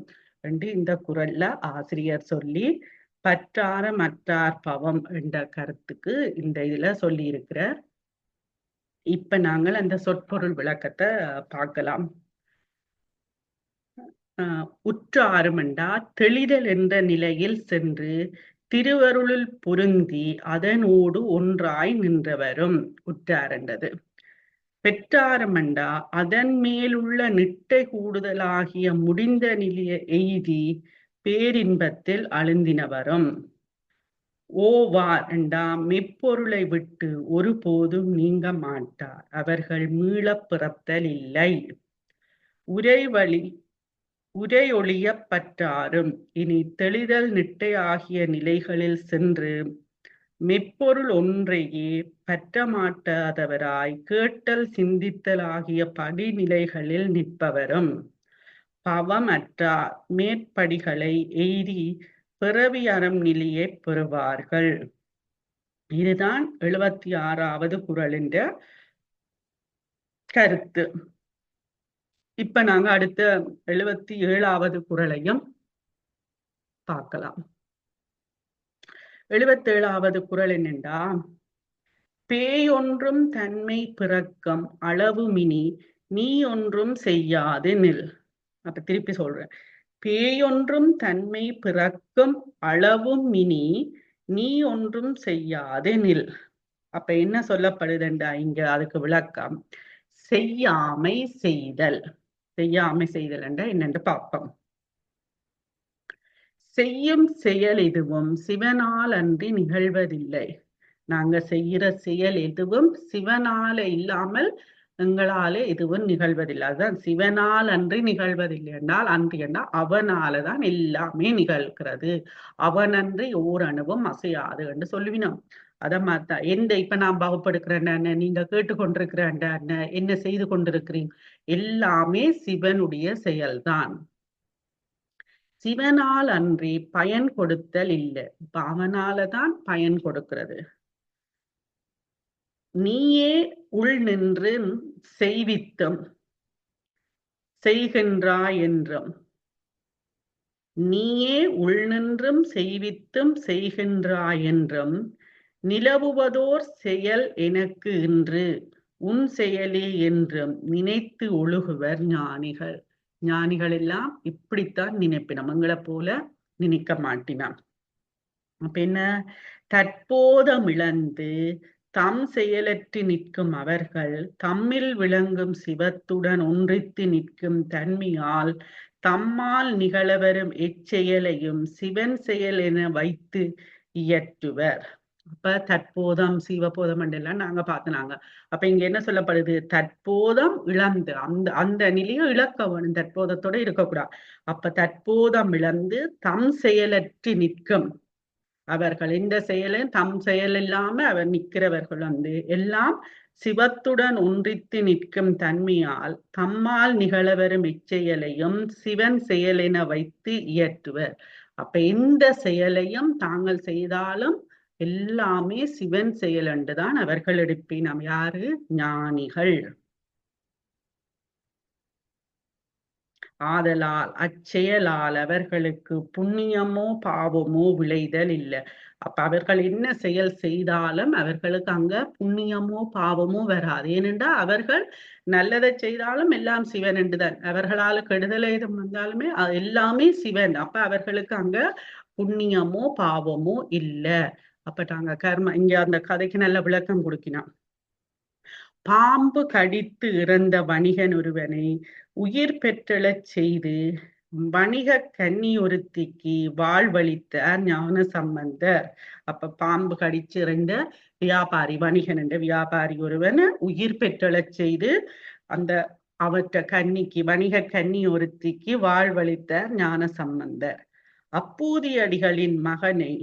என்று இந்த குறள்ல ஆசிரியர் சொல்லி பற்றாரம் அற்றார் பவம் என்ற கருத்துக்கு இந்த இதுல சொல்லி இருக்கிறார். இப்ப நாங்கள் அந்த சொற்பொருள் விளக்கத்தை பார்க்கலாம். உற்றாரும் என்றா தெளிதல் என்ற நிலையில் சென்று திருவருளில் பொருந்தி அதனோடு ஒன்றாய் நின்றவரும் உற்றார் என்றது. பெற்றாரமண்டா அதன் மேலுள்ள நிட்டை கூடுதலாகிய முடிந்த நிலையை எய்தி பேரின்பத்தில் அழுந்தினவரும். ஓவார் என்றா மெப்பொருளை விட்டு ஒருபோதும் நீங்க மாட்டார். அவர்கள் மீளப் பிறத்தல் இல்லை. உரையொழிய பற்றாரும் இனி தெளிதல் நிட்டை ஆகிய நிலைகளில் சென்று மெப்பொருள் ஒன்றையே பற்ற மாட்டாதவராய் கேட்டல் சிந்தித்தல் ஆகிய படிநிலைகளில் நிற்பவரும் பவம் அற்றார் மேற்படிகளை எய்தி பிறவி அறம் நிலையை பெறுவார்கள். இதுதான் 76வது குறளின் கருத்து. இப்ப நாங்க அடுத்த 77வது குறளையும் பார்க்கலாம். 77வது குறள் என்னென்றா, பேயொன்றும் தன்மை பிறக்கம் அளவு மினி நீ ஒன்றும் செய்யாது நில். அப்ப திருப்பி சொல்றேன். பேயொன்றும் தன்மை பிறக்கும் அளவும் மினி நீ ஒன்றும் செய்யாது நில். அப்ப என்ன சொல்லப்படுதுண்டா இங்க அதுக்கு விளக்கம் செய்யாமை செய்தல். செய்யாமை செய்தல் என்ற என்னென்று பார்ப்போம். செய்யும் செயல் எதுவும் சிவனால் அன்றி நிகழ்வதில்லை. நாங்க செய்கிற செயல் எதுவும் சிவனால இல்லாமல் எங்களால எதுவும் நிகழ்வதில்லை. அதுதான் சிவனால் அன்றி நிகழ்வதில்லை என்றால் அன்றி என்றால் அவனாலதான் எல்லாமே நிகழ்கிறது. அவனன்றி ஓரணுவும் அசையாது என்று சொல்லுவினோம். அத மாத்தா எந்த இப்ப நான் பாவப்படுக்கிறேன், நீங்க கேட்டுக்கொண்டிருக்கிற என்ன செய்து கொண்டிருக்கிறீங்க, எல்லாமே சிவனுடைய செயல்தான். சிவனால் அன்றி பயன் கொடுத்தல் இல்லை. அவனாலதான் பயன் கொடுக்கிறது. நீயே உள் நின்று செய்வித்தும் செய்கின்றாய் என்றும், நீயே உள் நின்றும் செய்வித்தும் செய்கின்றாய் என்றும் நிலவுவதோர் செயல் எனக்கு இன்று உன் செயலே என்றும் நினைத்து ஒழுகுவர் ஞானிகள். ஞானிகள் எல்லாம் இப்படித்தான் நினைப்பினோம், எங்களை போல நினைக்க மாட்டினான். அப்ப என்ன, தற்போதமிழந்து தம் செயலற்று நிற்கும் அவர்கள் தம்மில் விளங்கும் சிவத்துடன் ஒன்றித்து நிற்கும் தன்மையால் தம்மால் நிகழவரும் எச்செயலையும் சிவன் செயல் என வைத்து இயற்றுவர். அப்ப தற்போதம் சிவபோதம் எல்லாம் நாங்க பார்த்தனாங்க. அப்ப இங்க என்ன சொல்லப்படுது, தற்போதம் இழந்து அந்த நிலையை இழக்க வேணும், தற்போதத்தோட இருக்கக்கூடாது. அப்ப தற்போதம் இழந்து தம் செயலற்று நிற்கும் அவர்கள், இந்த செயலும் தம் செயல் இல்லாம அவர் நிற்கிறவர்கள் எல்லாம் சிவத்துடன் ஒன்றித்து நிற்கும் தன்மையால் தம்மால் நிகழவரும் இச்செயலையும் சிவன் செயல் என வைத்து இயற்றுவர். அப்ப எந்த செயலையும் தாங்கள் செய்தாலும் எல்லாமே சிவன் செயல் என்றுதான் அவர்கள் எடுப்பினம். யாரு? ஞானிகள். ஆதலால் அச்செயலால் அவர்களுக்கு புண்ணியமோ பாவமோ விளைதல் இல்லை. அப்ப அவர்கள் என்ன செயல் செய்தாலும் அவர்களுக்கு அங்க புண்ணியமோ பாவமோ வராது. ஏனென்றா அவர்கள் நல்லதை செய்தாலும் எல்லாம் சிவன் என்றுதான். அவர்களால கெடுதல் ஏதும் வந்தாலுமே அது எல்லாமே சிவன். அப்ப அவர்களுக்கு அங்க புண்ணியமோ பாவமோ இல்லை. அப்ப நாங்க கர்ம இங்க அந்த கதைக்கு நல்ல விளக்கம் கொடுக்கினோம். பாம்பு கடித்து இறந்த வணிகன் ஒருவனை உயிர் பெற்றெழச் செய்து வணிக கன்னி ஒருத்திக்கு வாழ்வளித்தார் ஞான சம்பந்தர். அப்ப பாம்பு கடிச்சு இறந்த வியாபாரி, வணிகன் என்ற வியாபாரி ஒருவனை உயிர் பெற்றெழச் செய்து அந்த அவற்ற கன்னிக்கு, வணிக கன்னி ஒருத்திக்கு வாழ்வளித்தார் ஞான சம்பந்தர். அப்பூதியடிகளின் மகனை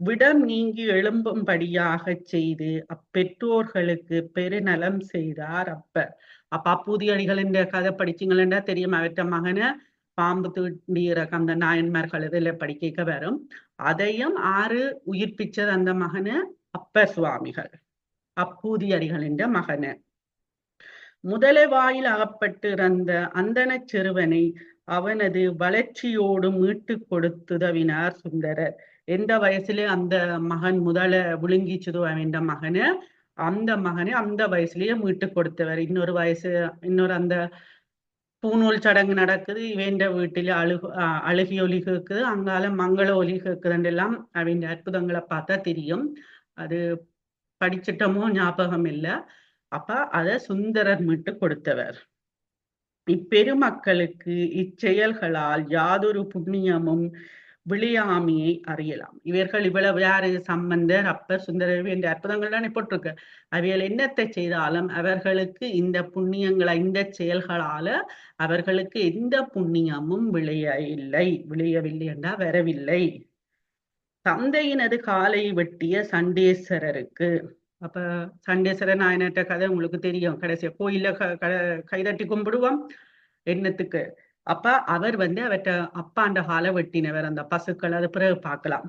விடம் நீங்கி எழும்பும்படியாக செய்து அப்பெற்றோர்களுக்கு பெருநலம் செய்தார் அப்பர். அப்ப அப்பூதியடிகளின் கதை படிச்சீங்களா தெரியும். அவற்ற மகனை பாம்பு தீண்டிற அந்த நாயன்மார்கள் இதுல படிக்க வரும். அதையும் ஆறு உயிர்ப்பிச்சது அந்த மகனை அப்பர் சுவாமிகள், அப்பூதியடிகளின் மகனை. முதலை வாயில் அகப்பட்டு இறந்த அந்தன சிறுவனை அவனது வளர்ச்சியோடு மீட்டு கொடுத்துதவினார் சுந்தரர். எந்த வயசுல அந்த மகன் முதல விழுங்கிச்சதோ அவன் மகனை, அந்த மகனை அந்த வயசுலயே மீட்டு கொடுத்தவர். இன்னொரு அந்த பூநூல் சடங்கு நடக்குது, இவன் வீட்டில அழுகி ஒலி கேக்குது, அங்கால மங்கள ஒலி கேக்குதுன்னு எல்லாம் அவன் அற்புதங்களை பார்த்தா தெரியும். அது படிச்சிட்டமோ ஞாபகம் இல்லை. அப்ப அத சுந்தரர் மீட்டு கொடுத்தவர். இப்பெருமக்களுக்கு இச்செயல்களால் யாதொரு புண்ணியமும் விளையாமையை அறியலாம். இவர்கள் இவ்வளவு யாரு? சம்பந்தர், அப்பர், சுந்தரர் என்ற அற்புதங்கள் தானே போட்டிருக்கு. அவைகள் என்னத்தை செய்தாலும் அவர்களுக்கு இந்த புண்ணியங்களை, இந்த செயல்களால அவர்களுக்கு எந்த புண்ணியமும் விளையவில்லை என்றா வரவில்லை. தந்தையினது காலை வெட்டிய சண்டேஸ்வரருக்கு. அப்ப சண்டேஸ்வர நாயனற்ற கதை உங்களுக்கு தெரியும். கடைசியா கோயில கைதட்டி கும்பிடுவோம் எண்ணத்துக்கு. அப்ப அவர் அவற்ற அப்பாண்ட காலை வெட்டினவர், அந்த பசுக்கள், அது பிறகு பார்க்கலாம்.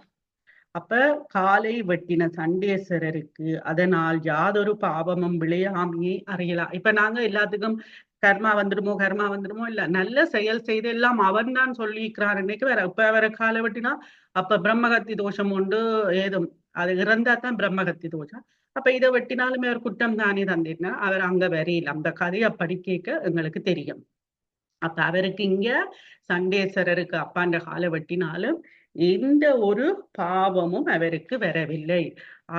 அப்ப காலை வெட்டின சண்டேஸ்வரருக்கு அதனால் யாதொரு பாவமும் விளையாமையை அறியலாம். இப்ப நாங்க எல்லாத்துக்கும் கர்மா வந்துடுமோ இல்ல, நல்ல செயல் செய்து எல்லாம் அவன் தான் சொல்லிக்கிறார் இன்னைக்கு வேற. இப்ப அவரை காலை வெட்டினா அப்ப பிரம்மகத்தி தோஷம் உண்டு ஏதும், அது இறந்தா தான் பிரம்மகத்தி தோஷம். அப்ப இதை வெட்டினாலுமே அவர் குற்றம் தானே தந்திருந்தா அவர் அங்க வரையில் அந்த கதையை படிக்க எங்களுக்கு தெரியும். அப்ப அவருக்கு இங்க சண்டேஸ்வரருக்கு அப்பாண்ட காலை வெட்டினாலும் எந்த ஒரு பாவமும் அவருக்கு வரவில்லை.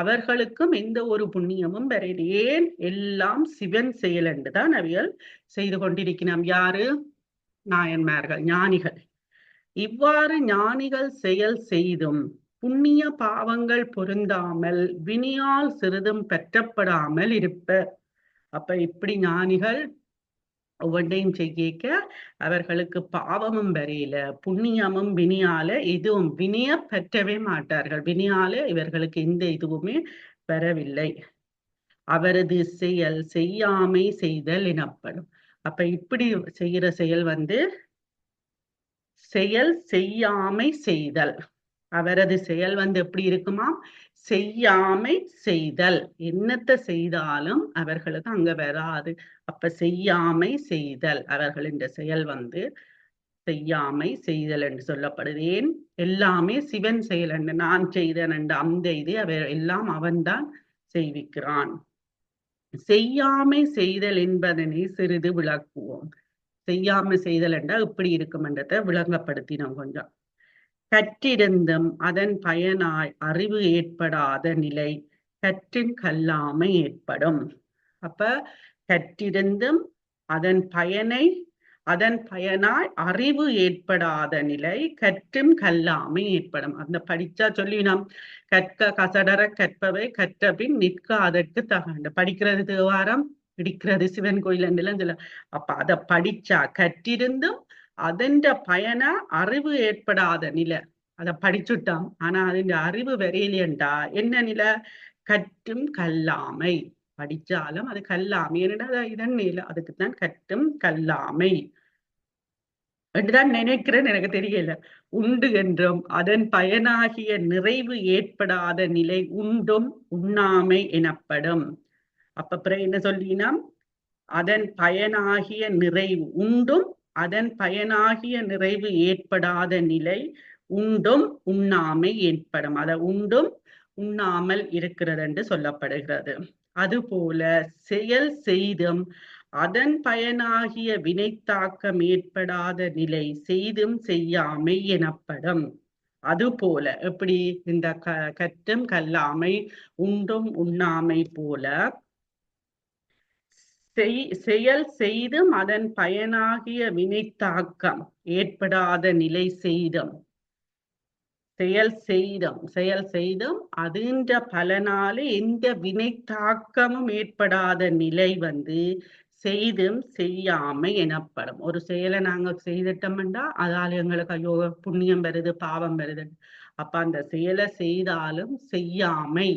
அவர்களுக்கும் எந்த ஒரு புண்ணியமும் வரவில்லை. ஏன்? எல்லாம் சிவன் செயல் என்றுதான் அவைகள் செய்து கொண்டிருக்கிறோம். யாரு? நாயன்மார்கள், ஞானிகள். இவ்வாறு ஞானிகள் செயல் செய்தும் புண்ணிய பாவங்கள் பொருந்தாமல் வினியால் சிறிதும் பெற்றப்படாமல் இருப்ப. அப்ப இப்படி ஞானிகள் ஒவ்வொன்றையும் செய்ய அவர்களுக்கு பாவமும் வரையில, புண்ணியமும் வினியால எதுவும் வினிய பெற்றவே மாட்டார்கள். வினியால இவர்களுக்கு எந்த இதுவுமே பெறவில்லை. அவரது செயல் செய்யாமை செய்தல் எனப்படும். அப்ப இப்படி செய்யற செயல் செயல் செய்யாமை செய்தல். அவரது செயல் எப்படி இருக்குமா? செய்யாமை செய்தல். என்னத்தை செய்தாலும் அவர்களுக்கு அங்க வராது. அப்ப செய்யாமை செய்தல், அவர்களின் செயல் செய்யாமை செய்தல் என்று சொல்லப்படுது. ஏன்? எல்லாமே சிவன் செயல் என்று, நான் செய்தன் என்று அந்த இது எல்லாம் அவன்தான் செய்விக்கிறான். செய்யாமை செய்தல் என்பதனை சிறிது விளக்குவோம். செய்யாமை செய்தல் என்றால் இப்படி இருக்கும் என்றதை விளங்கப்படுத்தினோம் கொஞ்சம். கற்றிருந்தும் அதன் பயனாய் அறிவு ஏற்படாத நிலை கற்றின் கல்லாமை ஏற்படும். அப்ப கற்றிருந்தும் அதன் பயனாய் அறிவு ஏற்படாத நிலை கற்றும் கல்லாமை ஏற்படும். அந்த படிச்சா சொல்லினோம், கற்க கசடர கற்பவை கற்ற பின் நிற்க அதற்கு தகண்ட. படிக்கிறது தேவாரம், இடிக்கிறது சிவன் கோயில் என்றெல்லாம் சொல்ல. அப்ப அதை படிச்சா கற்றிருந்தும் அதன் பயனா அறிவு ஏற்படாத நிலை, அதை படிச்சுட்டான் ஆனா அதன் அறிவு வரையிலேண்டா என்ன நிலை? கற்றும் கல்லாமை. படிச்சாலும் அது கல்லாமை. என்னடா இதன் நிலை, அதுக்குத்தான் கற்றும் கல்லாமை. என்றுதான் நினைக்கிறேன், எனக்கு தெரியல. உண்டு என்றும் அதன் பயனாகிய நிறைவு ஏற்படாத நிலை உண்டும் உண்ணாமை எனப்படும். அப்ப பிறகு என்ன சொல்லினா, அதன் பயனாகிய நிறைவு உண்டும் அதன் பயனாகிய நிறைவு ஏற்படாத நிலை உண்டும் உண்ணாமை ஏற்படும். அத உண்டும் உண்ணாமல் இருக்கிறது என்று சொல்லப்படுகிறது. அதுபோல செயல் செய்தும் அதன் பயனாகிய வினைத்தாக்கம் ஏற்படாத நிலை செய்தும் செய்யாமை எனப்படும். அதுபோல எப்படி இந்த கற்றும் கல்லாமை உண்டும் உண்ணாமை போல செயல் செய்தும் அதன் பயனாகிய வினைத்தாக்கம் ஏற்படாத நிலை செய்தும் செயல் செய்தும் அதுன்ற பலனால எந்த வினைத்தாக்கமும் ஏற்படாத நிலை செய்தும் செய்யாமை எனப்படும். ஒரு செயலை நாங்க செய்துட்டோம்டா அதால எங்களுக்கு ஐயோ புண்ணியம் வருது பாவம் வருது. அப்ப அந்த செயலை செய்தாலும் செய்யாமை,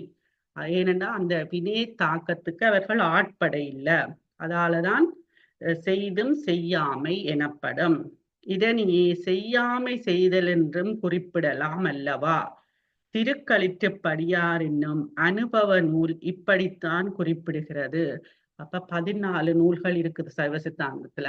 ஏனென்றா அந்த வினை தாக்கத்துக்கு அவர்கள் ஆட்பட இல்லை. அதாலதான் செய்தும் செய்யாமை எனப்படும். இதனையே செய்யாமை செய்தல் என்றும் குறிப்பிடலாம் அல்லவா? திருக்களிற்றுப்படியார் என்னும் அனுபவ நூல் இப்படித்தான் குறிப்பிடுகிறது. அப்ப 14 நூல்கள் இருக்குது சைவ சித்தாந்தத்துல.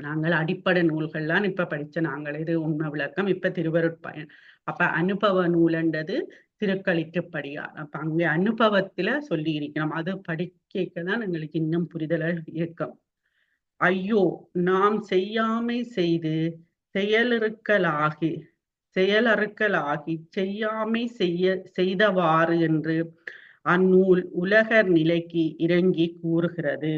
நாங்கள் அடிப்படை நூல்கள்லாம் இப்ப படிச்ச நாங்கள் இது உண்மை விளக்கம், இப்ப திருவருட்பயன். அப்ப அனுபவ நூலன்றது திருக்களிற்றுப்படியார். அப்ப அங்க அனுபவத்துல சொல்லி இருக்கிறோம். அது படிக்கதான் எங்களுக்கு இன்னும் புரிதல் இருக்கும். ஐயோ நாம் செய்யாமை செய்து செயலறுக்கலாகி செய்யாமை செய்தவாறு என்று அந்நூல் உலகர் நிலைக்கு இறங்கி கூறுகிறது.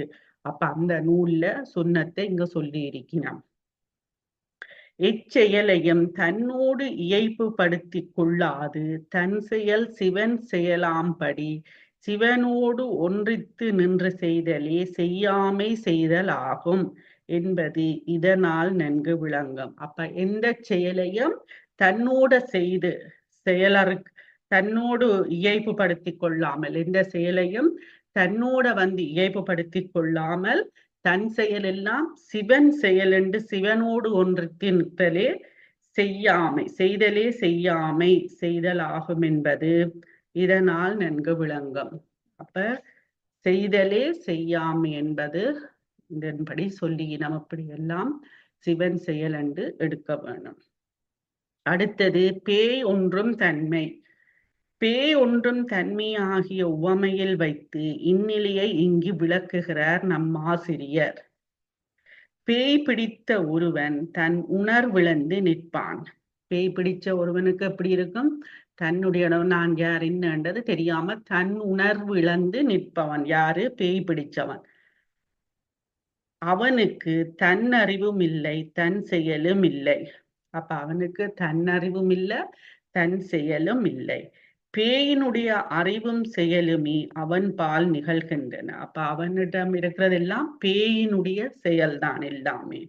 அப்ப அந்த நூல்ல சொன்னத்தை இங்க சொல்லி இருக்கிறோம். எச்செயலையும் தன்னோடு இயைப்பு படுத்தி கொள்ளாது தன் செயல் சிவன் செயலாம்படி சிவனோடு ஒன்றித்து நின்று செய்தலே செய்யாமை செய்தல் ஆகும் என்பது இதனால் நன்கு விளங்கும். அப்ப எந்த செயலையும் தன்னோட செய்து தன்னோடு இயைப்பு படுத்தி கொள்ளாமல், எந்த செயலையும் தன்னோட இயைப்பு படுத்தி கொள்ளாமல் தன் செயல் எல்லாம் சிவன் செயல் என்று சிவனோடு ஒன்றித்து நிற்பலே செய்தலே செய்யாமை செய்தல் ஆகும் என்பது இதனால் நன்கு விளங்கும். அப்ப செய்தலே செய்யாமை என்பது இதன்படி சொல்லி நாம் அப்படி எல்லாம் சிவன் செயல் என்று எடுக்க வேண்டும். அடுத்தது பேய் ஒன்றும் தன்மை. பேய் ஒன்றும் தன்மை ஆகிய உவமையில் வைத்து இந்நிலையை இங்கு விளக்குகிறார் நம் ஆசிரியர். பேய் பிடித்த ஒருவன் தன் உணர்விழந்து நிற்பான். பேய் பிடிச்ச ஒருவனுக்கு எப்படி இருக்கும்? தன்னுடைய நான் யார் என்னன்றது தெரியாம தன் உணர்வு இழந்து நிற்பவன் யாரு? பேய் பிடிச்சவன். அவனுக்கு தன் அறிவும் இல்லை தன் செயலும் இல்லை. அப்ப அவனுக்கு தன் அறிவும் இல்லை தன் செயலும் இல்லை. பேயினுடைய அறிவும் செயலுமே அவன் பால் நிகழ்கின்றன. அப்ப அவனிடம் இருக்கிறதெல்லாம் பேயினுடைய செயல்தான் எல்லாமே.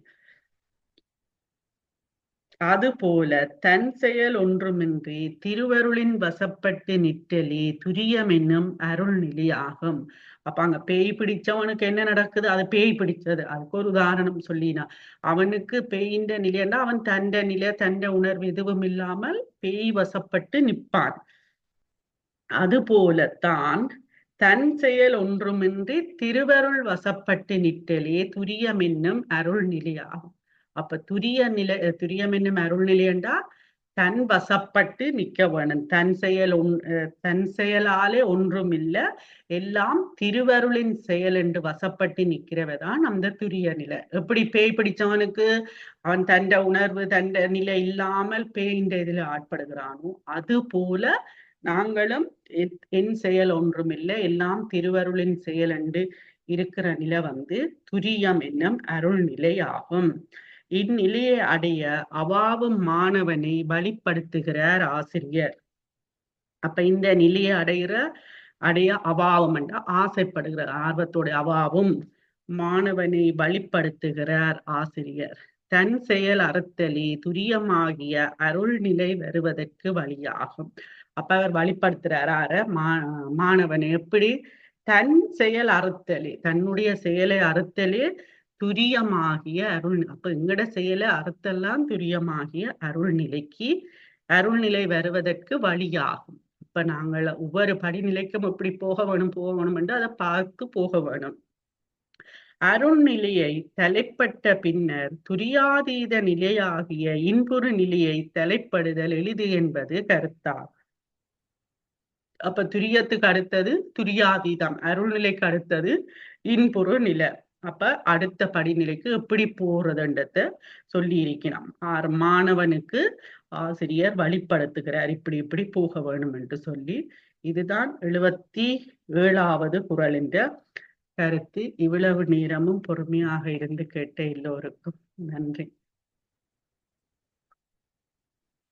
அதுபோல தன் செயல் ஒன்றுமின்றி திருவருளின் வசப்பட்டு நிற்றலே துரியம் என்னும் அருள் நிலையாகும். அப்ப அங்க பேய் பிடிச்சவனுக்கு என்ன நடக்குது? அது பேய் பிடிச்சது. அதுக்கு ஒரு உதாரணம் சொல்லினா, அவனுக்கு பேயின்ற நிலைன்னா அவன் தண்ட நிலை தண்ட உணர்வு எதுவும் இல்லாமல் பேய் வசப்பட்டு நிற்பான். அதுபோலத்தான் தன் செயல் ஒன்றுமின்றி திருவருள் வசப்பட்டு நிற்றலே துரியம் என்னும் அருள் நிலையாகும். அப்ப துரியம் என்னும் அருள் நிலையண்டா தன் வசப்பட்டு நிக்க வேணும். தன் செயலாலே ஒன்றும் இல்லை, எல்லாம் திருவருளின் செயல் என்று வசப்பட்டு நிக்கிறவதான் அந்த துரிய நிலை. எப்படி பேய் பிடிச்சவனுக்கு அவன் தண்ட உணர்வு தண்ட நிலை இல்லாமல் பேயின்ற இதுல ஆட்படுகிறானோ, அது போல நாங்களும் என் செயல் ஒன்றும் இல்லை எல்லாம் திருவருளின் செயல் என்று இருக்கிற நிலை துரியம் என்னும் அருள் நிலை ஆகும். இந்நிலையை அடைய அவாவும் மாணவனை வழிப்படுத்துகிறார் ஆசிரியர். அப்ப இந்த நிலையை அடைய அவாவும் என்ற ஆசைப்படுகிற ஆர்வத்தோட அவாவும் மாணவனை வழிப்படுத்துகிறார் ஆசிரியர். தன் செயல் அறுத்தலே துரியமாகிய அருள் நிலை வருவதற்கு வழியாகும். அப்ப அவர் வழிப்படுத்துறாரு மாணவனை எப்படி? தன் செயல் அறுத்தலே, தன்னுடைய செயலை அறுத்தலே துரியமாகிய அருள். அப்ப எங்கட செயல அறுத்தெல்லாம் துரியமாகிய அருள்நிலைக்கு அருள்நிலை வருவதற்கு வழியாகும். இப்ப நாங்கள் ஒவ்வொரு படிநிலைக்கும் எப்படி போக வேணும் என்று அதை பார்த்து போக வேணும். அருண்நிலையை தலைப்பட்ட பின்னர் துரியாதீத நிலையாகிய இன்புறு நிலையை தலைப்படுதல் எளிது என்பது கருத்தாகும். அப்ப துரியத்துக்கு அடுத்தது துரியாதீதம், அருள்நிலைக்கு அடுத்தது இன்புறு நிலை. அப்ப அடுத்த படிநிலைக்கு எப்படி போறதுன்றத சொல்லி இருக்கிறான். மாணவனுக்கு ஆசிரியர் வழிப்படுத்துகிறார், இப்படி இப்படி போக வேணும் என்று சொல்லி. இதுதான் 77வது குறள் என்ற கருத்து. இவ்வளவு நேரமும் பொறுமையாக இருந்து கேட்ட எல்லோருக்கும் நன்றி.